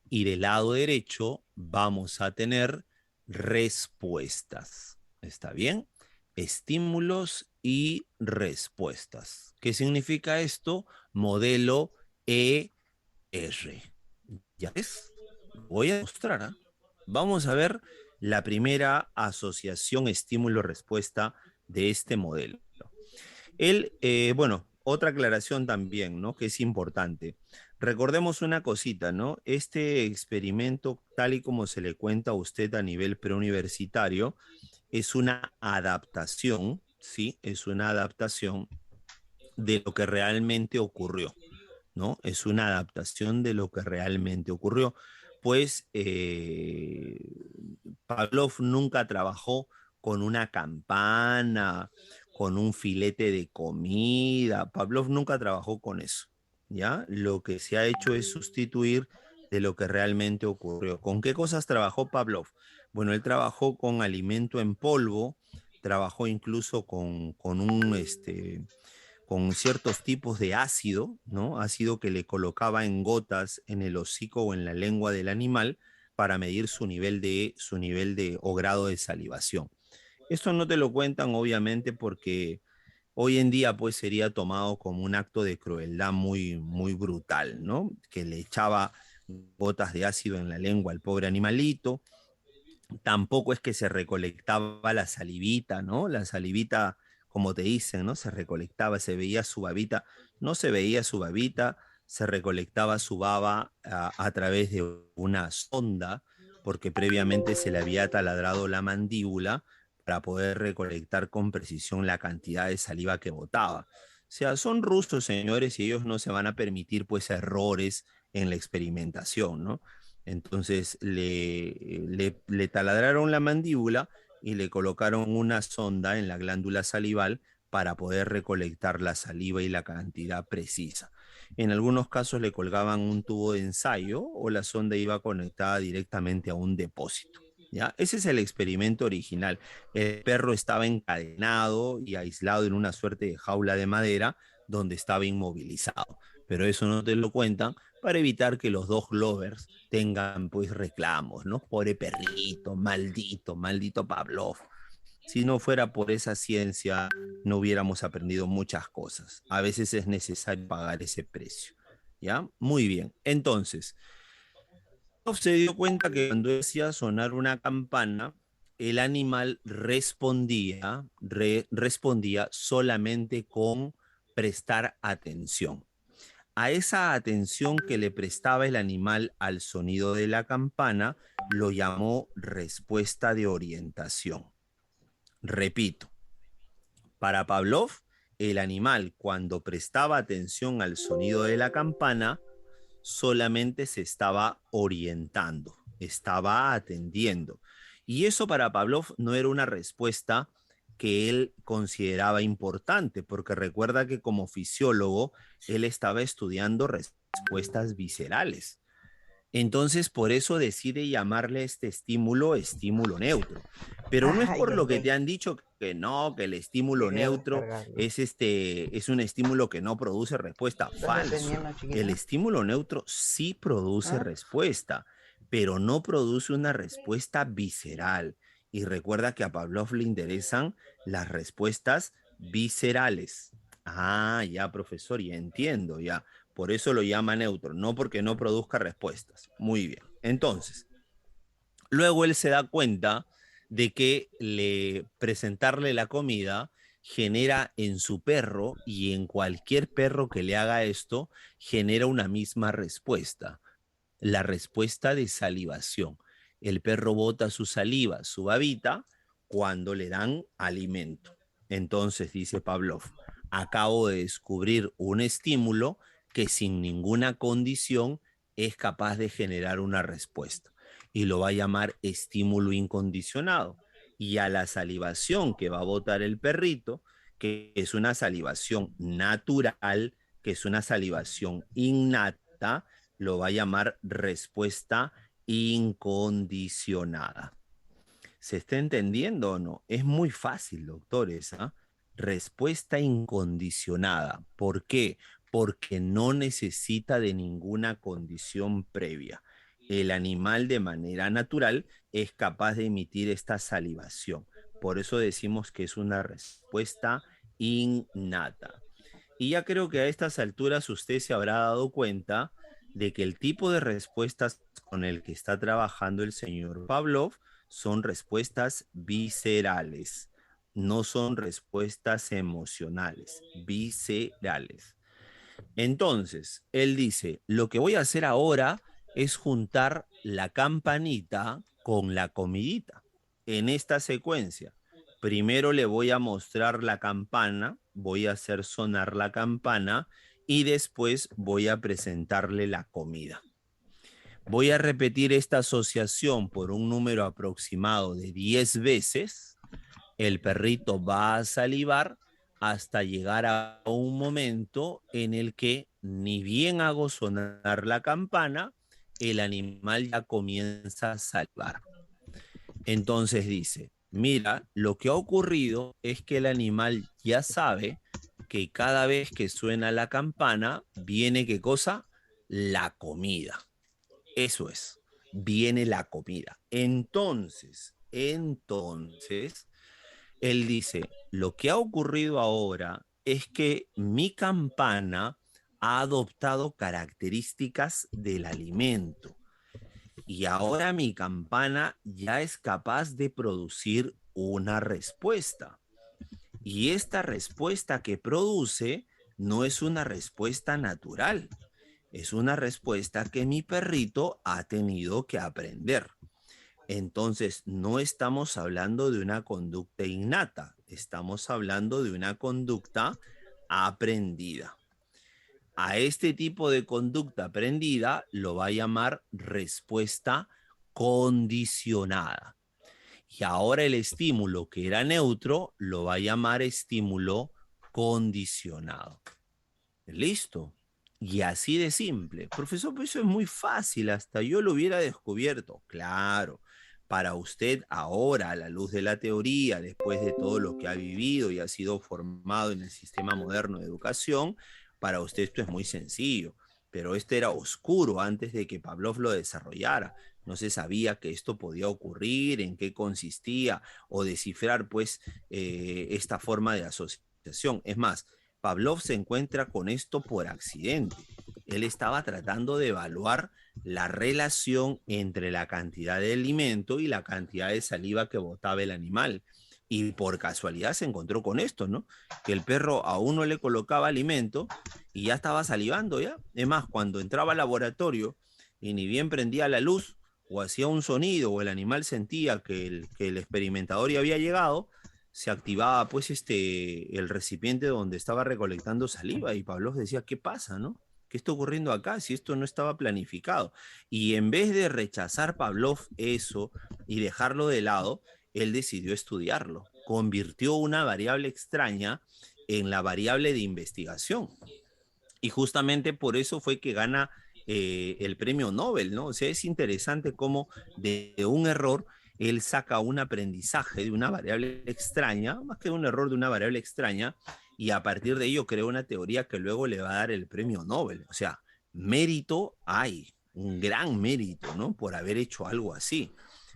y del lado derecho vamos a tener respuestas. ¿Está bien? Estímulos y respuestas. ¿Qué significa esto? Modelo ER. ¿Ya ves? Voy a mostrar. ¿Eh? Vamos a ver la primera asociación estímulo-respuesta de este modelo. Bueno, otra aclaración también, ¿no? Que es importante. Recordemos una cosita, ¿no? Este experimento, tal y como se le cuenta a usted a nivel preuniversitario, es una adaptación, ¿sí? Es una adaptación de lo que realmente ocurrió, ¿no? Es una adaptación de lo que realmente ocurrió. Pues Pavlov nunca trabajó con una campana, con un filete de comida. Pavlov nunca trabajó con eso, ¿ya? Lo que se ha hecho es sustituir de lo que realmente ocurrió. ¿Con qué cosas trabajó Pavlov? Bueno, él trabajó con alimento en polvo, trabajó incluso con ciertos tipos de ácido, ¿no? Ácido que le colocaba en gotas en el hocico o en la lengua del animal para medir su nivel de o grado de salivación. Esto no te lo cuentan obviamente porque hoy en día pues sería tomado como un acto de crueldad muy brutal, ¿no? Que le echaba gotas de ácido en la lengua al pobre animalito. Tampoco es que se recolectaba la salivita, ¿no? La salivita, como te dicen, ¿no? Se recolectaba, se veía su babita, no se veía su babita, se recolectaba su baba a través de una sonda, porque previamente se le había taladrado la mandíbula para poder recolectar con precisión la cantidad de saliva que botaba. O sea, son rusos, señores, y ellos no se van a permitir pues errores en la experimentación, ¿no? Entonces le taladraron la mandíbula y le colocaron una sonda en la glándula salival para poder recolectar la saliva y la cantidad precisa. En algunos casos le colgaban un tubo de ensayo o la sonda iba conectada directamente a un depósito. ¿Ya? Ese es el experimento original. El perro estaba encadenado y aislado en una suerte de jaula de madera donde estaba inmovilizado. Pero eso no te lo cuentan para evitar que los dog lovers tengan pues reclamos, ¿no? Pobre perrito, maldito, maldito Pavlov. Si no fuera por esa ciencia, no hubiéramos aprendido muchas cosas. A veces es necesario pagar ese precio. ¿Ya? Muy bien. Entonces, se dio cuenta que cuando decía sonar una campana, el animal respondía solamente con prestar atención. A esa atención que le prestaba el animal al sonido de la campana, lo llamó respuesta de orientación. Repito, para Pavlov, el animal cuando prestaba atención al sonido de la campana, solamente se estaba orientando, estaba atendiendo. Y eso para Pavlov no era una respuesta que él consideraba importante, porque recuerda que como fisiólogo, él estaba estudiando respuestas viscerales. Entonces, por eso decide llamarle este estímulo estímulo neutro. Pero no es Ay, por lo ay, que te ay. han dicho que no, que el estímulo Quería neutro descargarlo. es un estímulo que no produce respuesta. ¿Estás Falso. entendiendo, El chiquita? estímulo neutro sí produce ¿Ah? respuesta, pero no produce una respuesta visceral. Y recuerda que a Pavlov le interesan las respuestas viscerales. Ah, ya, profesor, ya entiendo, ya. Por eso lo llama neutro, no porque no produzca respuestas. Muy bien. Entonces, luego él se da cuenta de que presentarle la comida genera en su perro y en cualquier perro que le haga esto, genera una misma respuesta, la respuesta de salivación. El perro bota su saliva, su babita, cuando le dan alimento. Entonces, dice Pavlov, acabo de descubrir un estímulo que sin ninguna condición es capaz de generar una respuesta. Y lo va a llamar estímulo incondicionado. Y a la salivación que va a botar el perrito, que es una salivación natural, que es una salivación innata, lo va a llamar respuesta incondicionada. ¿Se está entendiendo o no? Es muy fácil, doctores. ¿Ah? Respuesta incondicionada. ¿Por qué? Porque no necesita de ninguna condición previa. El animal de manera natural es capaz de emitir esta salivación. Por eso decimos que es una respuesta innata. Y ya creo que a estas alturas usted se habrá dado cuenta de que el tipo de respuestas con el que está trabajando el señor Pavlov son respuestas viscerales, no son respuestas emocionales, viscerales. Entonces, él dice, lo que voy a hacer ahora es juntar la campanita con la comidita en esta secuencia. Primero le voy a mostrar la campana, voy a hacer sonar la campana y después voy a presentarle la comida. Voy a repetir esta asociación por un número aproximado de 10 veces. El perrito va a salivar hasta llegar a un momento en el que ni bien hago sonar la campana, el animal ya comienza a salivar. Entonces dice, mira, lo que ha ocurrido es que el animal ya sabe que cada vez que suena la campana, viene ¿qué cosa? La comida. Eso es, viene la comida. Entonces, él dice, lo que ha ocurrido ahora es que mi campana ha adoptado características del alimento y ahora mi campana ya es capaz de producir una respuesta. Y esta respuesta que produce no es una respuesta natural, es una respuesta que mi perrito ha tenido que aprender. Entonces, no estamos hablando de una conducta innata, estamos hablando de una conducta aprendida. A este tipo de conducta aprendida lo va a llamar respuesta condicionada. Y ahora el estímulo que era neutro lo va a llamar estímulo condicionado. Listo. Y así de simple. Profesor, pues eso es muy fácil, hasta yo lo hubiera descubierto. Claro, para usted ahora, a la luz de la teoría, después de todo lo que ha vivido y ha sido formado en el sistema moderno de educación, para usted esto es muy sencillo. Pero esto era oscuro antes de que Pavlov lo desarrollara. No se sabía que esto podía ocurrir, en qué consistía, o descifrar pues esta forma de asociación. Es más, Pavlov se encuentra con esto por accidente. Él estaba tratando de evaluar la relación entre la cantidad de alimento y la cantidad de saliva que botaba el animal. Y por casualidad se encontró con esto, ¿no? Que el perro a uno le colocaba alimento y ya estaba salivando, ¿ya? Es más, cuando entraba al laboratorio y ni bien prendía la luz o hacía un sonido o el animal sentía que el experimentador ya había llegado, se activaba pues el recipiente donde estaba recolectando saliva y Pavlov decía, ¿qué pasa, no? ¿Qué está ocurriendo acá si esto no estaba planificado? Y en vez de rechazar Pavlov eso y dejarlo de lado, él decidió estudiarlo. Convirtió una variable extraña en la variable de investigación. Y justamente por eso fue que gana el premio Nobel, ¿no? O sea, es interesante cómo de un error él saca un aprendizaje de una variable extraña, más que un error de una variable extraña, y a partir de ello creó una teoría que luego le va a dar el premio Nobel. O sea, mérito hay, un gran mérito, ¿no? Por haber hecho algo así.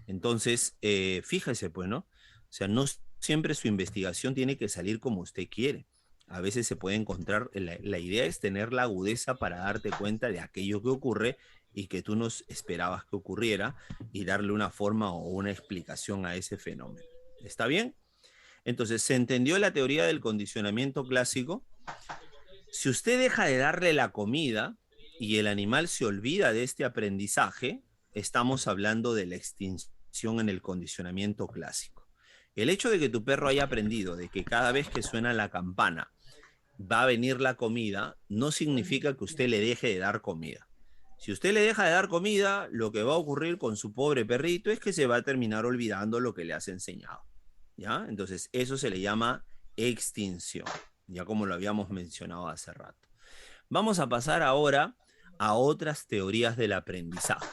Entonces, fíjese, pues, ¿no? O sea, no siempre su investigación tiene que salir como usted quiere. A veces se puede encontrar, la idea es tener la agudeza para darte cuenta de aquello que ocurre y que tú no esperabas que ocurriera y darle una forma o una explicación a ese fenómeno. ¿Está bien? Entonces, ¿se entendió la teoría del condicionamiento clásico? Si usted deja de darle la comida y el animal se olvida de este aprendizaje, estamos hablando de la extinción en el condicionamiento clásico. El hecho de que tu perro haya aprendido de que cada vez que suena la campana va a venir la comida, no significa que usted le deje de dar comida. Si usted le deja de dar comida, lo que va a ocurrir con su pobre perrito es que se va a terminar olvidando lo que le has enseñado. ¿Ya? Entonces, eso se le llama extinción, ya como lo habíamos mencionado hace rato. Vamos a pasar ahora a otras teorías del aprendizaje.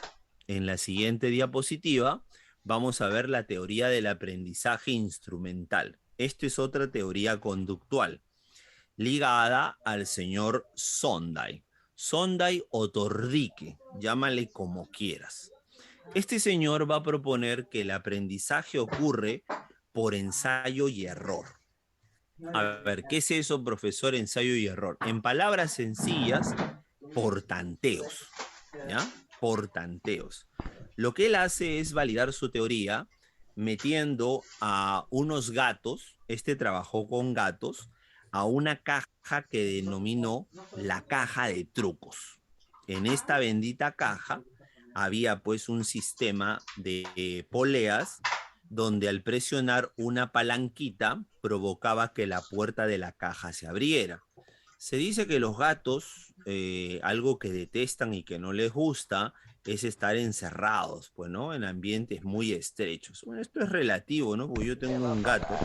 En la siguiente diapositiva vamos a ver la teoría del aprendizaje instrumental. Esta es otra teoría conductual ligada al señor Sondai. Sondai o Torrique, llámale como quieras. Este señor va a proponer que el aprendizaje ocurre por ensayo y error. A ver, ¿qué es eso, profesor, ensayo y error? En palabras sencillas, por tanteos, ¿ya? Por tanteos. Lo que él hace es validar su teoría metiendo a unos gatos, trabajó con gatos, a una caja que denominó la caja de trucos. En esta bendita caja había pues un sistema de poleas donde al presionar una palanquita provocaba que la puerta de la caja se abriera. Se dice que los gatos, algo que detestan y que no les gusta, es estar encerrados, pues, ¿no? En ambientes muy estrechos. Bueno, esto es relativo, ¿no? Porque yo tengo un gato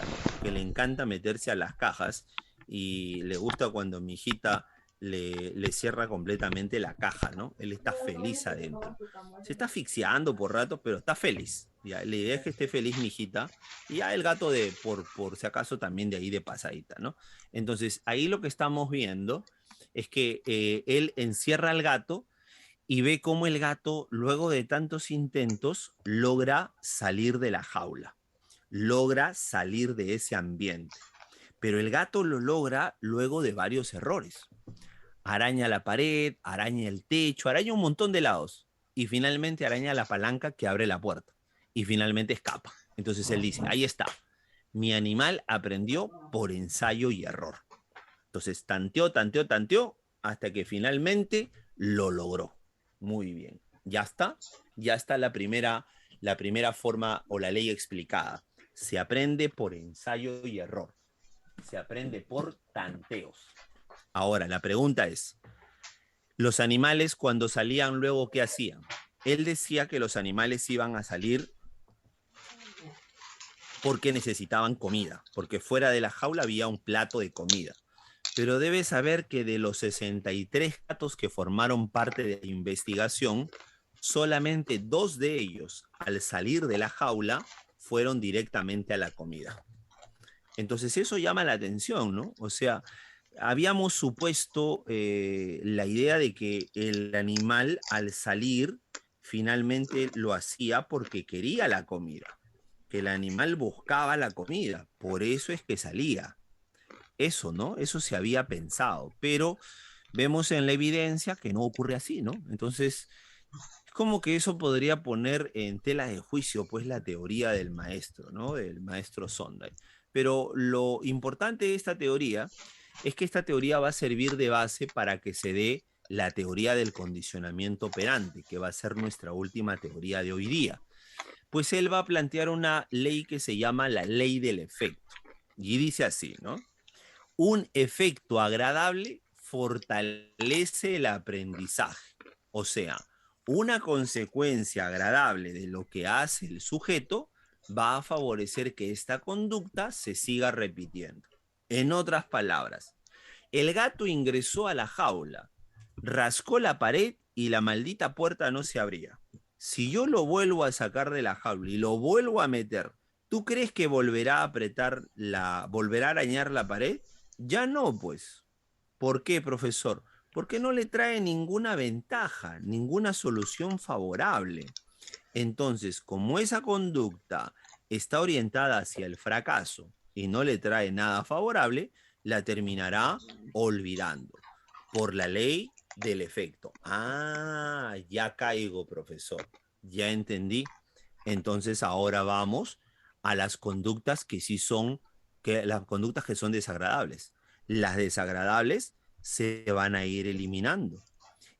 que le encanta meterse a las cajas y le gusta cuando mi hijita le cierra completamente la caja, ¿no? Él está feliz adentro. Se está asfixiando por rato, pero está feliz. Ya, la idea es que esté feliz mi hijita y ya el gato por si acaso también de ahí de pasadita, ¿no? Entonces, ahí lo que estamos viendo es que él encierra al gato y ve cómo el gato, luego de tantos intentos, logra salir de la jaula, logra salir de ese ambiente. Pero el gato lo logra luego de varios errores. Araña la pared, araña el techo, araña un montón de lados y finalmente araña la palanca que abre la puerta y finalmente escapa. Entonces él dice, ahí está, mi animal aprendió por ensayo y error. Entonces tanteó, tanteó, tanteó hasta que finalmente lo logró. Muy bien. Ya está la primera forma o la ley explicada. Se aprende por ensayo y error. Se aprende por tanteos. Ahora, la pregunta es, los animales cuando salían luego, ¿qué hacían? Él decía que los animales iban a salir porque necesitaban comida, porque fuera de la jaula había un plato de comida. Pero debes saber que de los 63 gatos que formaron parte de la investigación, solamente 2 de ellos, al salir de la jaula, fueron directamente a la comida. Entonces eso llama la atención, ¿no? O sea, habíamos supuesto la idea de que el animal al salir finalmente lo hacía porque quería la comida, que el animal buscaba la comida, por eso es que salía. Eso, ¿no? Eso se había pensado, pero vemos en la evidencia que no ocurre así, ¿no? Entonces, es como que eso podría poner en tela de juicio, pues, la teoría del maestro, ¿no? Del maestro Sonday. Pero lo importante de esta teoría es que esta teoría va a servir de base para que se dé la teoría del condicionamiento operante, que va a ser nuestra última teoría de hoy día. Pues él va a plantear una ley que se llama la ley del efecto. Y dice así, ¿no? Un efecto agradable fortalece el aprendizaje. O sea, una consecuencia agradable de lo que hace el sujeto va a favorecer que esta conducta se siga repitiendo. En otras palabras, el gato ingresó a la jaula, rascó la pared y la maldita puerta no se abría. Si yo lo vuelvo a sacar de la jaula y lo vuelvo a meter, ¿tú crees que volverá a volverá a arañar la pared? Ya no, pues. ¿Por qué, profesor? Porque no le trae ninguna ventaja, ninguna solución favorable. Entonces, como esa conducta está orientada hacia el fracaso y no le trae nada favorable, la terminará olvidando por la ley del efecto. Ah, ya caigo, profesor. Ya entendí. Entonces ahora vamos a las conductas que sí son, que las conductas que son desagradables. Las desagradables se van a ir eliminando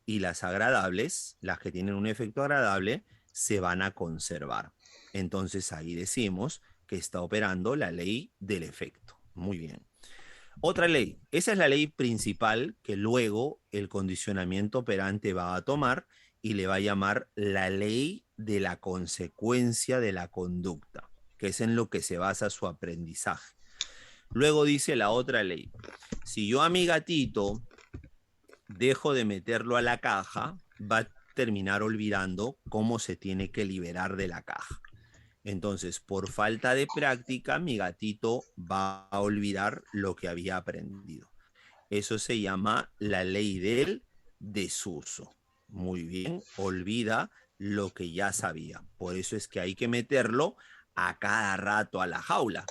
y las agradables, las que tienen un efecto agradable, se van a conservar. Entonces ahí decimos que está operando la ley del efecto. Muy bien. Otra ley, esa es la ley principal que luego el condicionamiento operante va a tomar y le va a llamar la ley de la consecuencia de la conducta, que es en lo que se basa su aprendizaje. Luego dice la otra ley, si yo a mi gatito dejo de meterlo a la caja, va a terminar olvidando cómo se tiene que liberar de la caja. Entonces, por falta de práctica, mi gatito va a olvidar lo que había aprendido. Eso se llama la ley del desuso. Muy bien, olvida lo que ya sabía. Por eso es que hay que meterlo a cada rato a la jaula.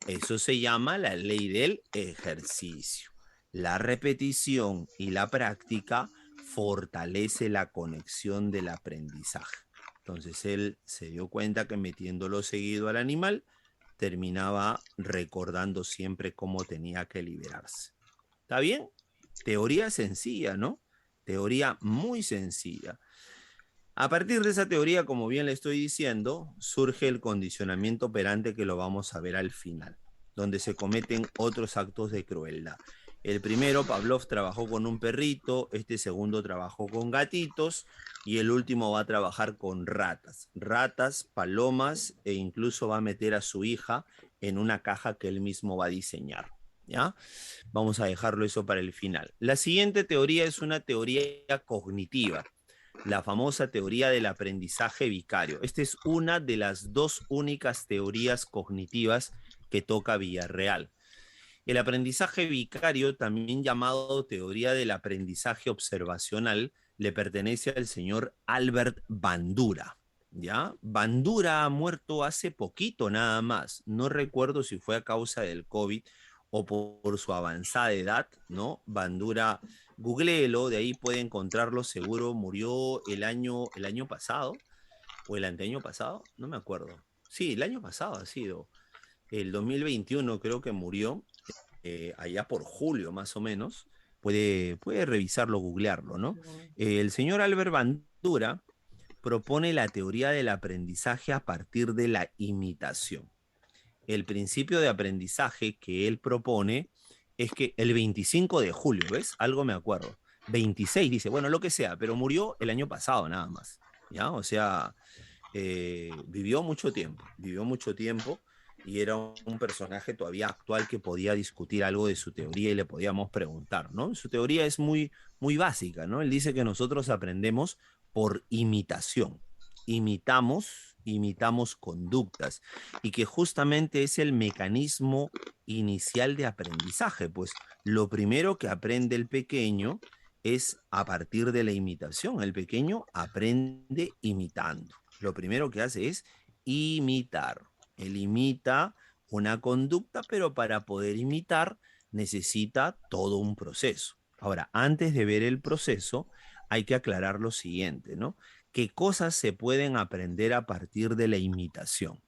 Eso se llama la ley del ejercicio. La repetición y la práctica fortalece la conexión del aprendizaje. Entonces él se dio cuenta que metiéndolo seguido al animal, terminaba recordando siempre cómo tenía que liberarse. ¿Está bien? Teoría sencilla, ¿no? Teoría muy sencilla. A partir de esa teoría, como bien le estoy diciendo, surge el condicionamiento operante que lo vamos a ver al final, donde se cometen otros actos de crueldad. El primero, Pavlov trabajó con un perrito, este segundo trabajó con gatitos y el último va a trabajar con ratas. Ratas, palomas e incluso va a meter a su hija en una caja que él mismo va a diseñar. ¿Ya? Vamos a dejarlo eso para el final. La siguiente teoría es una teoría cognitiva, la famosa teoría del aprendizaje vicario. Esta es una de las dos únicas teorías cognitivas que toca Villarreal. El aprendizaje vicario, también llamado teoría del aprendizaje observacional, le pertenece al señor Albert Bandura. ¿Ya? Bandura ha muerto hace poquito nada más. No recuerdo si fue a causa del COVID o por su avanzada edad, ¿no? Bandura, googleelo, de ahí puede encontrarlo, seguro murió el año pasado o el anteaño pasado, no me acuerdo. Sí, el año pasado ha sido. El 2021 creo que murió allá por julio más o menos. puede revisarlo, googlearlo, ¿no? Mm. El señor Albert Bandura propone la teoría del aprendizaje a partir de la imitación. El principio de aprendizaje que él propone es que el 25 de julio, ¿ves? Algo me acuerdo. 26 dice, bueno, lo que sea, pero murió el año pasado nada más, ¿ya? O sea, vivió mucho tiempo y era un personaje todavía actual que podía discutir algo de su teoría y le podíamos preguntar, ¿no? Su teoría es muy, muy básica, ¿no? Él dice que nosotros aprendemos por imitación. Imitamos conductas y que justamente es el mecanismo inicial de aprendizaje, pues lo primero que aprende el pequeño es a partir de la imitación. El pequeño aprende imitando. Lo primero que hace es imitar. Él imita una conducta, pero para poder imitar necesita todo un proceso. Ahora, antes de ver el proceso, hay que aclarar lo siguiente, ¿no? ¿Qué cosas se pueden aprender a partir de la imitación?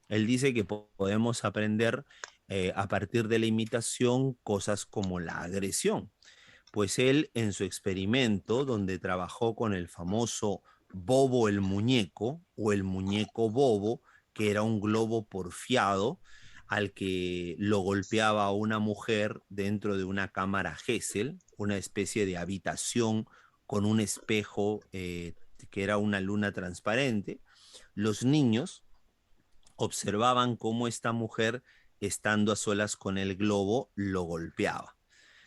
Él dice que podemos aprender a partir de la imitación cosas como la agresión. Pues él en su experimento, donde trabajó con el famoso Bobo el muñeco o el muñeco Bobo, que era un globo porfiado al que lo golpeaba una mujer dentro de una cámara Gesell, una especie de habitación con un espejo que era una luna transparente. Los niños observaban cómo esta mujer, estando a solas con el globo, lo golpeaba.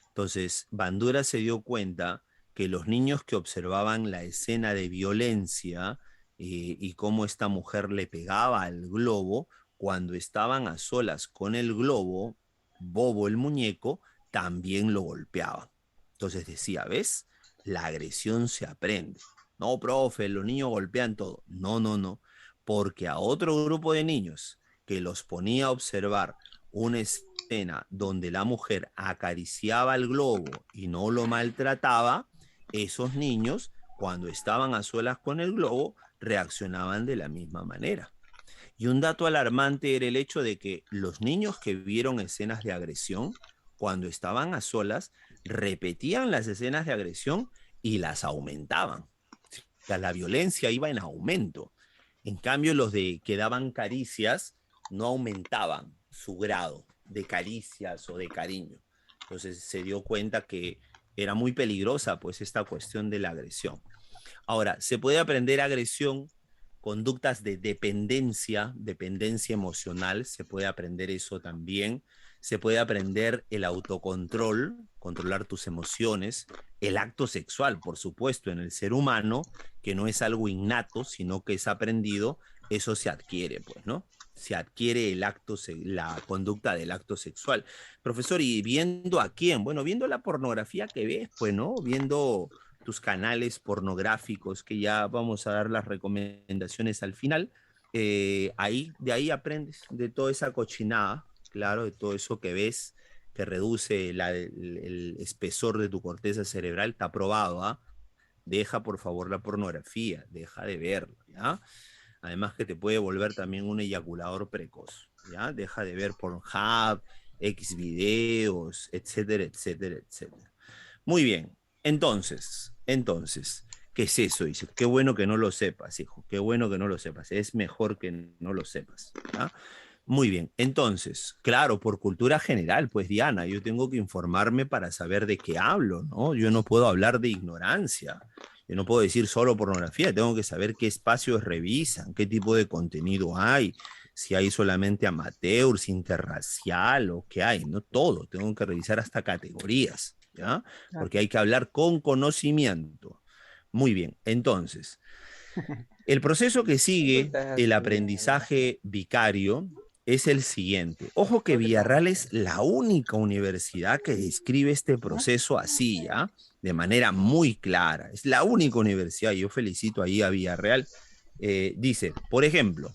Entonces, Bandura se dio cuenta que los niños que observaban la escena de violencia y cómo esta mujer le pegaba al globo, cuando estaban a solas con el globo, Bobo el muñeco también lo golpeaban. Entonces decía, ¿ves? La agresión se aprende. No, profe, los niños golpean todo. No, no, no. Porque a otro grupo de niños que los ponía a observar una escena donde la mujer acariciaba el globo y no lo maltrataba, esos niños, cuando estaban a solas con el globo, reaccionaban de la misma manera. Y un dato alarmante era el hecho de que los niños que vieron escenas de agresión, cuando estaban a solas, repetían las escenas de agresión y las aumentaban. O sea, la violencia iba en aumento. En cambio, los de que daban caricias no aumentaban su grado de caricias o de cariño. Entonces se dio cuenta que era muy peligrosa pues esta cuestión de la agresión. Ahora, se puede aprender agresión, conductas de dependencia, dependencia emocional, se puede aprender eso también. Se puede aprender el autocontrol, controlar tus emociones, el acto sexual, por supuesto, en el ser humano, que no es algo innato, sino que es aprendido, eso se adquiere, pues, ¿no? Se adquiere la conducta del acto sexual. Profesor, ¿y viendo a quién? Bueno, viendo la pornografía que ves, pues, ¿no? Viendo tus canales pornográficos, que ya vamos a dar las recomendaciones al final, de ahí aprendes de toda esa cochinada, claro, de todo eso que ves, que reduce el espesor de tu corteza cerebral, está probado, ¿ah? Deja por favor la pornografía, deja de verla, ¿ya? Además que te puede volver también un eyaculador precoz, ¿ya? Deja de ver Pornhub, X videos, etcétera, etcétera, etcétera. Muy bien, entonces, ¿qué es eso? Dice, qué bueno que no lo sepas, hijo, qué bueno que no lo sepas, es mejor que no lo sepas, ¿ya? Muy bien, entonces, claro, por cultura general, pues Diana, yo tengo que informarme para saber de qué hablo, ¿no? Yo no puedo hablar de ignorancia, yo no puedo decir solo pornografía, tengo que saber qué espacios revisan, qué tipo de contenido hay, si hay solamente amateurs, interracial o qué hay, no todo, tengo que revisar hasta categorías, ¿ya? Ah. Porque hay que hablar con conocimiento. Muy bien, entonces, el proceso que Tú sigue estás el estudiando. aprendizaje vicario es el siguiente. Ojo que ¿Por qué estás Villarreal es estudiando? la única universidad que describe este proceso así, ¿ya? De manera muy clara. Es la única universidad, yo felicito ahí a Villarreal. Dice, por ejemplo,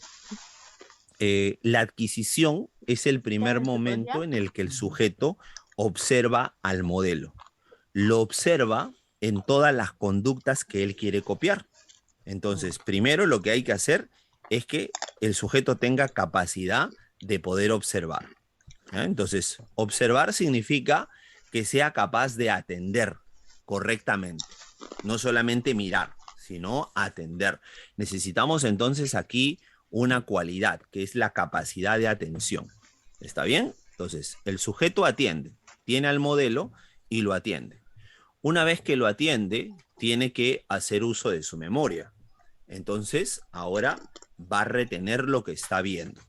la adquisición es el primer ¿Sabes chicos momento ya? en el que el sujeto observa al modelo. Lo observa en todas las conductas que él quiere copiar. Entonces, primero lo que hay que hacer es que el sujeto tenga capacidad de poder observar, ¿ya? Entonces, observar significa que sea capaz de atender correctamente. No solamente mirar, sino atender. Necesitamos entonces aquí una cualidad, que es la capacidad de atención. ¿Está bien? Entonces, el sujeto atiende, tiene al modelo y lo atiende. Una vez que lo atiende, tiene que hacer uso de su memoria. Entonces, ahora va a retener lo que está viendo.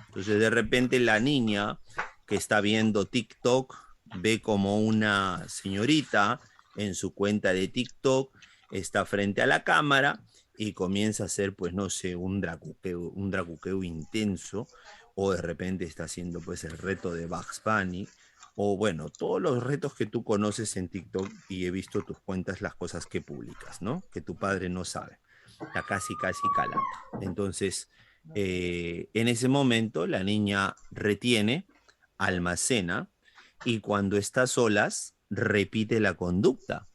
Entonces, de repente, la niña que está viendo TikTok ve como una señorita en su cuenta de TikTok está frente a la cámara y comienza a hacer, pues, no sé, un dracuqueo intenso, o de repente está haciendo, pues, el reto de Bugs Bunny, o bueno, todos los retos que tú conoces en TikTok y he visto tus cuentas, las cosas que publicas, ¿no? Que tu padre no sabe. Está casi, casi calata. Entonces, en ese momento la niña retiene, almacena y cuando está a solas repite la conducta,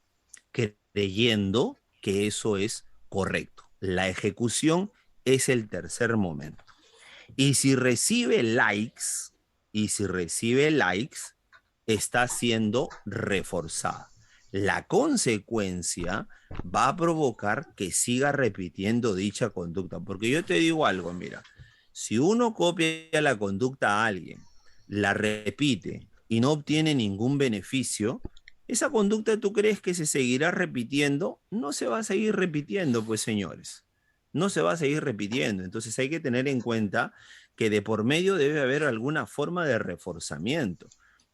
creyendo que eso es correcto. La ejecución es el tercer momento. Y si recibe likes, y si recibe likes, está siendo reforzada. La consecuencia va a provocar que siga repitiendo dicha conducta. Porque yo te digo algo, mira, si uno copia la conducta a alguien, la repite y no obtiene ningún beneficio, esa conducta tú crees que se seguirá repitiendo, no se va a seguir repitiendo, pues señores, no se va a seguir repitiendo. Entonces hay que tener en cuenta que de por medio debe haber alguna forma de reforzamiento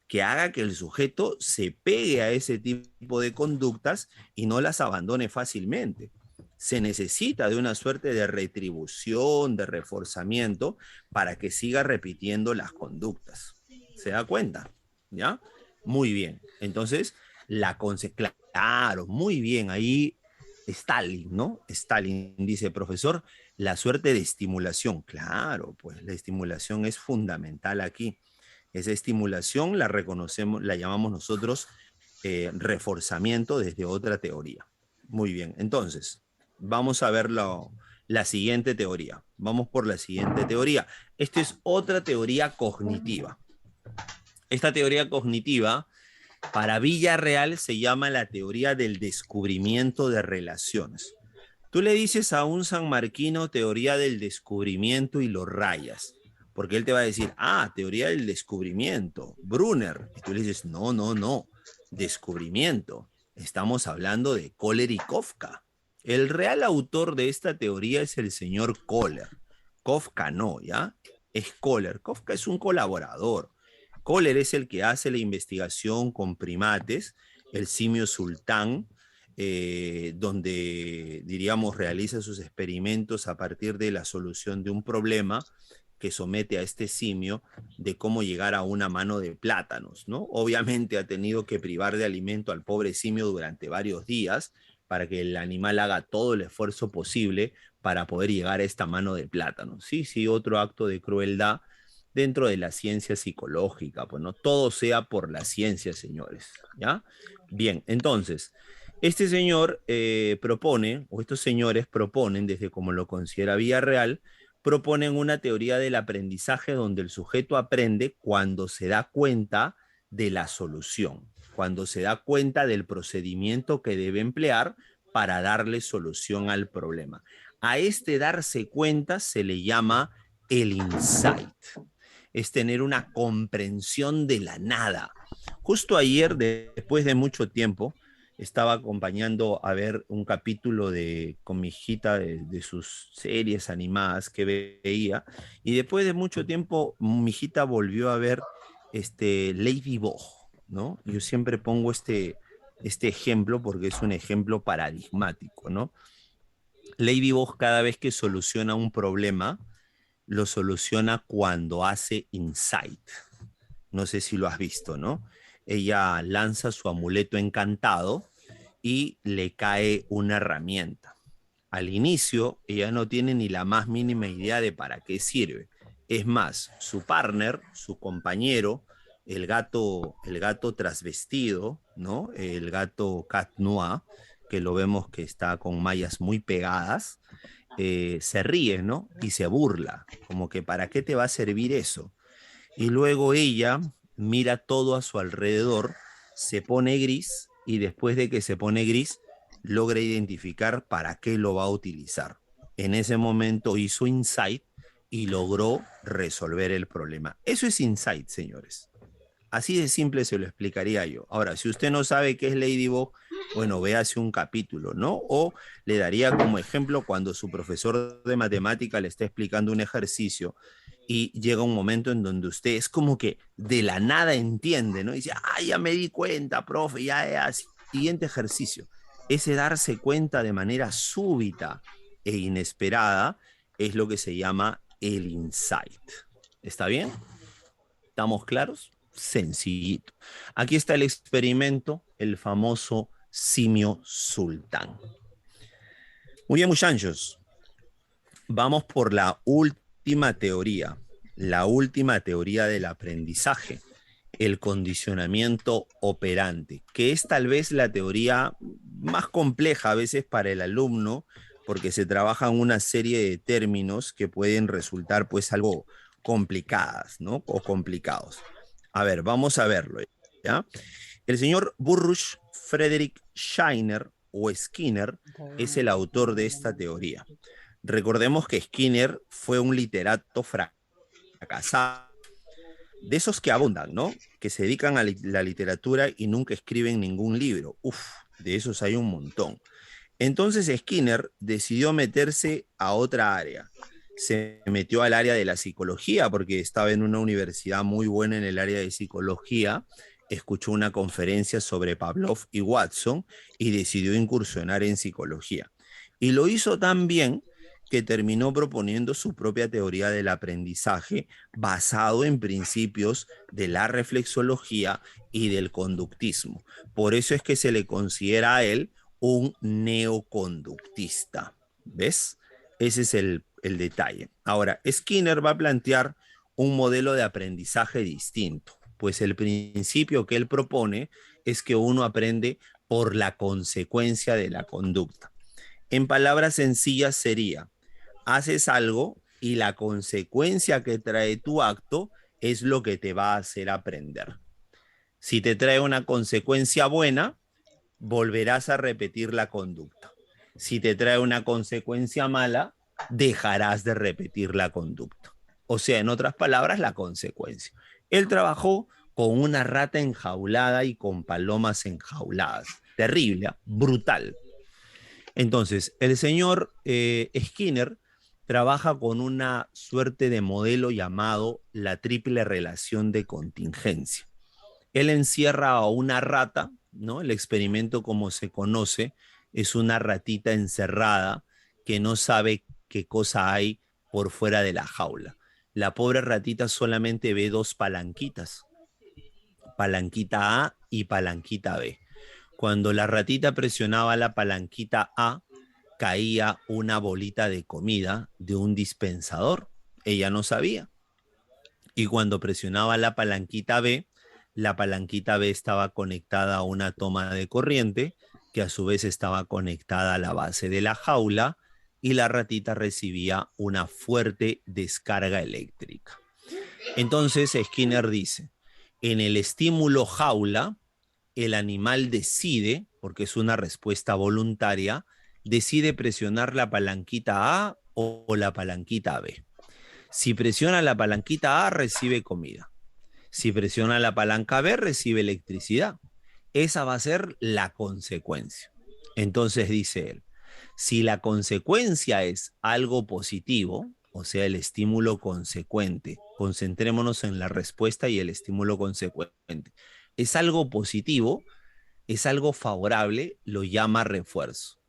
que haga que el sujeto se pegue a ese tipo de conductas y no las abandone fácilmente. Se necesita de una suerte de retribución, de reforzamiento, para que siga repitiendo las conductas. ¿Se da cuenta? ¿Ya? Muy bien. Entonces, claro, muy bien. Ahí Stalin, ¿no? Stalin dice, profesor, la suerte de estimulación. Claro, pues la estimulación es fundamental aquí. Esa estimulación la reconocemos, la llamamos nosotros reforzamiento desde otra teoría. Muy bien, entonces, vamos a ver la siguiente teoría. Vamos por la siguiente teoría. Esta es otra teoría cognitiva. Esta teoría cognitiva, para Villarreal, se llama la teoría del descubrimiento de relaciones. Tú le dices a un sanmarquino teoría del descubrimiento y lo rayas, porque él te va a decir, ah, teoría del descubrimiento, Brunner. Y tú le dices, no, no, no, descubrimiento. Estamos hablando de Kohler y Kafka. El real autor de esta teoría es el señor Kohler. Kafka no, ¿ya? Es Kohler. Kafka es un colaborador. Kohler es el que hace la investigación con primates, el simio sultán, donde, diríamos, realiza sus experimentos a partir de la solución de un problema que somete a este simio de cómo llegar a una mano de plátanos, ¿no? Obviamente ha tenido que privar de alimento al pobre simio durante varios días para que el animal haga todo el esfuerzo posible para poder llegar a esta mano de plátanos. Sí, sí, otro acto de crueldad dentro de la ciencia psicológica, pues no todo sea por la ciencia, señores, ¿ya? Bien, entonces, este señor propone, o estos señores proponen, desde como lo considera Villarreal, proponen una teoría del aprendizaje donde el sujeto aprende cuando se da cuenta de la solución, cuando se da cuenta del procedimiento que debe emplear para darle solución al problema. A este darse cuenta se le llama el insight, es tener una comprensión de la nada. Justo ayer, después de mucho tiempo, estaba acompañando a ver un capítulo con mi hijita de sus series animadas que veía, y después de mucho tiempo mi hijita volvió a ver Ladybug, ¿no? Yo siempre pongo este ejemplo porque es un ejemplo paradigmático, ¿no? Ladybug, cada vez que soluciona un problema, lo soluciona cuando hace insight. No sé si lo has visto, ¿no? Ella lanza su amuleto encantado y le cae una herramienta. Al inicio, ella no tiene ni la más mínima idea de para qué sirve. Es más, su partner, su compañero, el gato trasvestido, ¿no? El gato Cat Noir, que lo vemos que está con mallas muy pegadas, se ríe, ¿no? Y se burla, como que ¿para qué te va a servir eso? Y luego ella mira todo a su alrededor, se pone gris y después de que se pone gris, logra identificar para qué lo va a utilizar. En ese momento hizo insight y logró resolver el problema. Eso es insight, señores. Así de simple se lo explicaría yo. Ahora, si usted no sabe qué es Ladybug, bueno, véase un capítulo, ¿no? O le daría como ejemplo cuando su profesor de matemática le está explicando un ejercicio y llega un momento en donde usted es como que de la nada entiende, ¿no? Y dice, ah, ya me di cuenta, profe, ya, siguiente ejercicio. Ese darse cuenta de manera súbita e inesperada es lo que se llama el insight. ¿Está bien? ¿Estamos claros? Sencillito. Aquí está el experimento, el famoso simio sultán. Muy bien, muchachos. Vamos por la última teoría del aprendizaje, el condicionamiento operante, que es tal vez la teoría más compleja a veces para el alumno, porque se trabajan una serie de términos que pueden resultar pues algo complicadas, ¿no? O complicados. A ver, vamos a verlo, ¿ya? El señor Burruch Frederick Scheiner o Skinner es el autor de esta teoría. Recordemos que Skinner fue un literato fracasado, de esos que abundan, ¿no? Que se dedican a la literatura y nunca escriben ningún libro. Uf, de esos hay un montón. Entonces Skinner decidió meterse a otra área. Se metió al área de la psicología porque estaba en una universidad muy buena en el área de psicología. Escuchó una conferencia sobre Pavlov y Watson y decidió incursionar en psicología. Y lo hizo tan bien que terminó proponiendo su propia teoría del aprendizaje basado en principios de la reflexología y del conductismo. Por eso es que se le considera a él un neoconductista. ¿Ves? Ese es el detalle. Ahora, Skinner va a plantear un modelo de aprendizaje distinto, pues el principio que él propone es que uno aprende por la consecuencia de la conducta. En palabras sencillas sería, haces algo y la consecuencia que trae tu acto es lo que te va a hacer aprender. Si te trae una consecuencia buena, volverás a repetir la conducta. Si te trae una consecuencia mala, dejarás de repetir la conducta. O sea, en otras palabras, la consecuencia. Él trabajó con una rata enjaulada y con palomas enjauladas. Terrible, brutal. Entonces, el señor Skinner trabaja con una suerte de modelo llamado la triple relación de contingencia. Él encierra a una rata, ¿no? El experimento, como se conoce, es una ratita encerrada que no sabe qué cosa hay por fuera de la jaula. La pobre ratita solamente ve dos palanquitas, palanquita A y palanquita B. Cuando la ratita presionaba la palanquita A, caía una bolita de comida de un dispensador. Ella no sabía. Y cuando presionaba la palanquita B estaba conectada a una toma de corriente que a su vez estaba conectada a la base de la jaula y la ratita recibía una fuerte descarga eléctrica. Entonces Skinner dice, en el estímulo jaula, el animal decide, porque es una respuesta voluntaria, decide presionar la palanquita A o la palanquita B. Si presiona la palanquita A, recibe comida. Si presiona la palanca B, recibe electricidad. Esa va a ser la consecuencia. Entonces dice él, si la consecuencia es algo positivo, o sea, el estímulo consecuente, concentrémonos en la respuesta y el estímulo consecuente, es algo positivo, es algo favorable, lo llama refuerzo.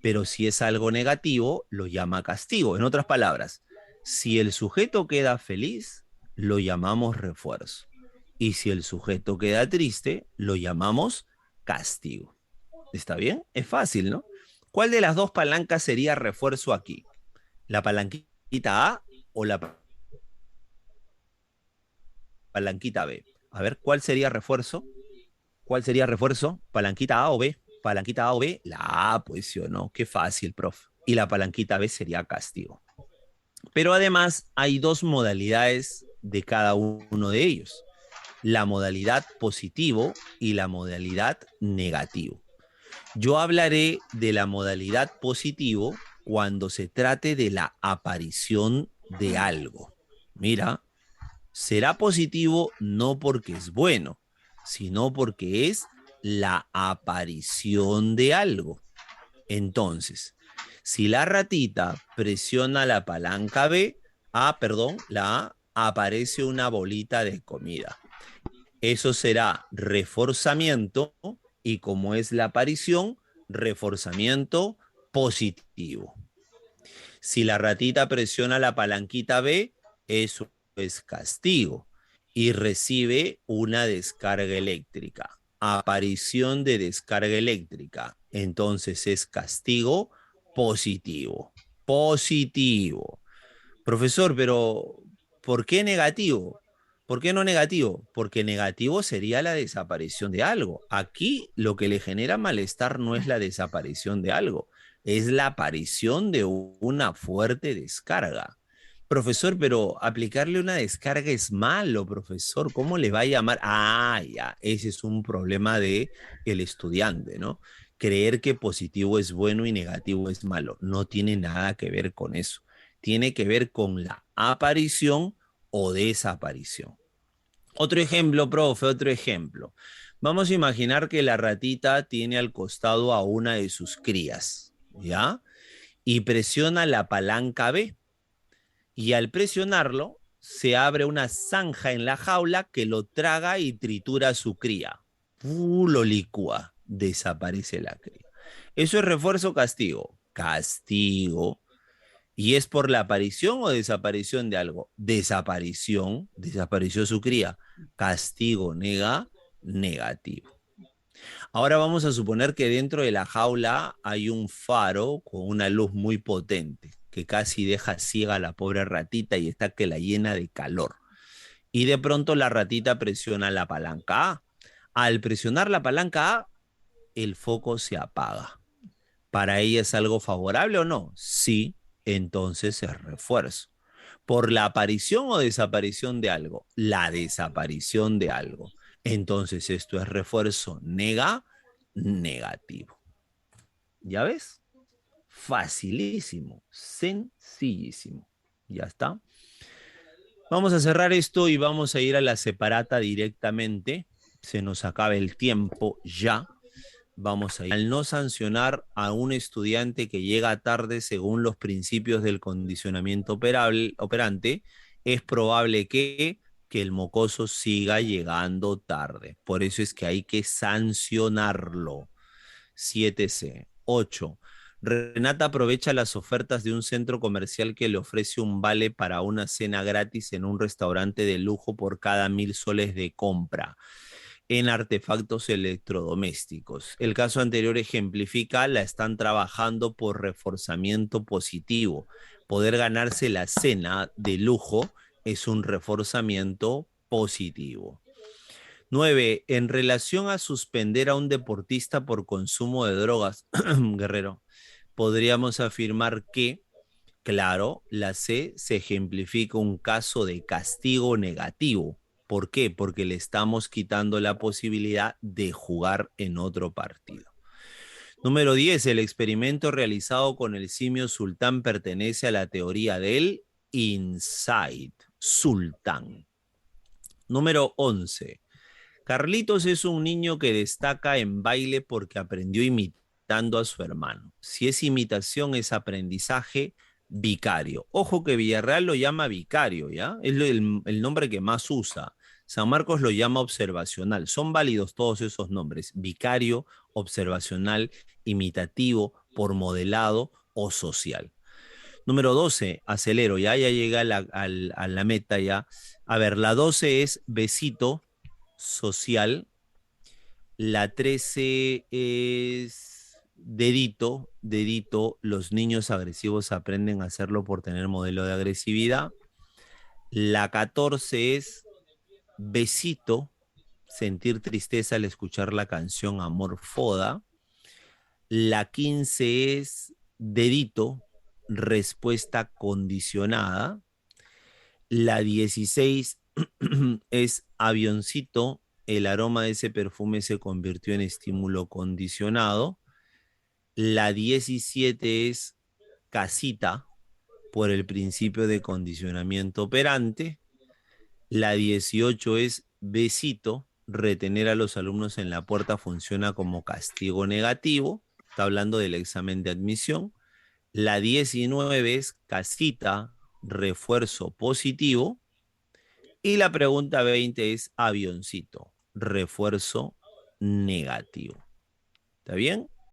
Pero si es algo negativo, lo llama castigo. En otras palabras, si el sujeto queda feliz, lo llamamos refuerzo. Y si el sujeto queda triste, lo llamamos castigo. ¿Está bien? Es fácil, ¿no? ¿Cuál de las dos palancas sería refuerzo aquí? ¿La palanquita A o la palanquita B? A ver, ¿cuál sería refuerzo? ¿Cuál sería refuerzo? ¿Palanquita A o B? Palanquita A o B, la A, pues sí o no, qué fácil, profe. Y la palanquita B sería castigo. Pero además hay dos modalidades de cada uno de ellos. la modalidad positivo y la modalidad negativo. Yo hablaré de la modalidad positivo cuando se trate de la aparición de algo. Mira, será positivo no porque es bueno, sino porque es la aparición de algo. Entonces, si la ratita presiona la palanca B, la A, aparece una bolita de comida. Eso será reforzamiento y como es la aparición, reforzamiento positivo. Si la ratita presiona la palanquita B, eso es castigo y recibe una descarga eléctrica. Aparición de descarga eléctrica. Entonces es castigo positivo. Positivo. Profesor, pero ¿por qué negativo? ¿Por qué no negativo? Porque negativo sería la desaparición de algo. Aquí lo que le genera malestar no es la desaparición de algo, es la aparición de una fuerte descarga. Profesor, pero aplicarle una descarga es malo, profesor. ¿Cómo le va a llamar? Ah, ya, ese es un problema de el estudiante, ¿no? Creer que positivo es bueno y negativo es malo. No tiene nada que ver con eso. Tiene que ver con la aparición o desaparición. Otro ejemplo, profe, otro ejemplo. Vamos a imaginar que la ratita tiene al costado a una de sus crías, ¿ya? Y presiona la palanca B. Y al presionarlo, se abre una zanja en la jaula que lo traga y tritura a su cría. Lo licúa, desaparece la cría. ¿Eso es refuerzo o castigo? Castigo. ¿Y es por la aparición o desaparición de algo? Desaparición, desapareció su cría. Castigo, negativo. Ahora vamos a suponer que dentro de la jaula hay un faro con una luz muy potente que casi deja ciega a la pobre ratita y está que la llena de calor. Y de pronto la ratita presiona la palanca A. Al presionar la palanca A, el foco se apaga. ¿Para ella es algo favorable o no? Sí, entonces es refuerzo. ¿Por la aparición o desaparición de algo? La desaparición de algo. Entonces esto es refuerzo negativo. ¿Ya ves? Facilísimo, sencillísimo. Ya está. Vamos a cerrar esto y vamos a ir a la separata directamente. Se nos acaba el tiempo ya. Vamos a ir. Al no sancionar a un estudiante que llega tarde según los principios del condicionamiento operante, es probable que el mocoso siga llegando tarde. Por eso es que hay que sancionarlo. 7C. 8. Renata aprovecha las ofertas de un centro comercial que le ofrece un vale para una cena gratis en un restaurante de lujo por cada 1.000 soles de compra en artefactos electrodomésticos. El caso anterior ejemplifica, la están trabajando por reforzamiento positivo. Poder ganarse la cena de lujo es un reforzamiento positivo. 9. En relación a suspender a un deportista por consumo de drogas, Guerrero, podríamos afirmar que, claro, la C se ejemplifica un caso de castigo negativo. ¿Por qué? Porque le estamos quitando la posibilidad de jugar en otro partido. Número 10. El experimento realizado con el simio sultán pertenece a la teoría del insight. Sultán. Número 11. Carlitos es un niño que destaca en baile porque aprendió imitando a su hermano. Si es imitación, es aprendizaje vicario. Ojo que Villarreal lo llama vicario, ¿ya? Es el nombre que más usa. San Marcos lo llama observacional. Son válidos todos esos nombres. Vicario, observacional, imitativo, por modelado o social. Número 12, acelero, ya llega a la meta ya. A ver, la 12 es besito social. La 13 es dedito, dedito. Los niños agresivos aprenden a hacerlo por tener modelo de agresividad. La 14 es besito, sentir tristeza al escuchar la canción Amor Foda. La 15 es dedito, respuesta condicionada. La 16 es avioncito, el aroma de ese perfume se convirtió en estímulo condicionado. La 17 es casita, por el principio de condicionamiento operante. La 18 es besito, retener a los alumnos en la puerta funciona como castigo negativo. Está hablando del examen de admisión. La 19 es casita, refuerzo positivo. Y la pregunta 20 es avioncito, refuerzo negativo. ¿Está bien?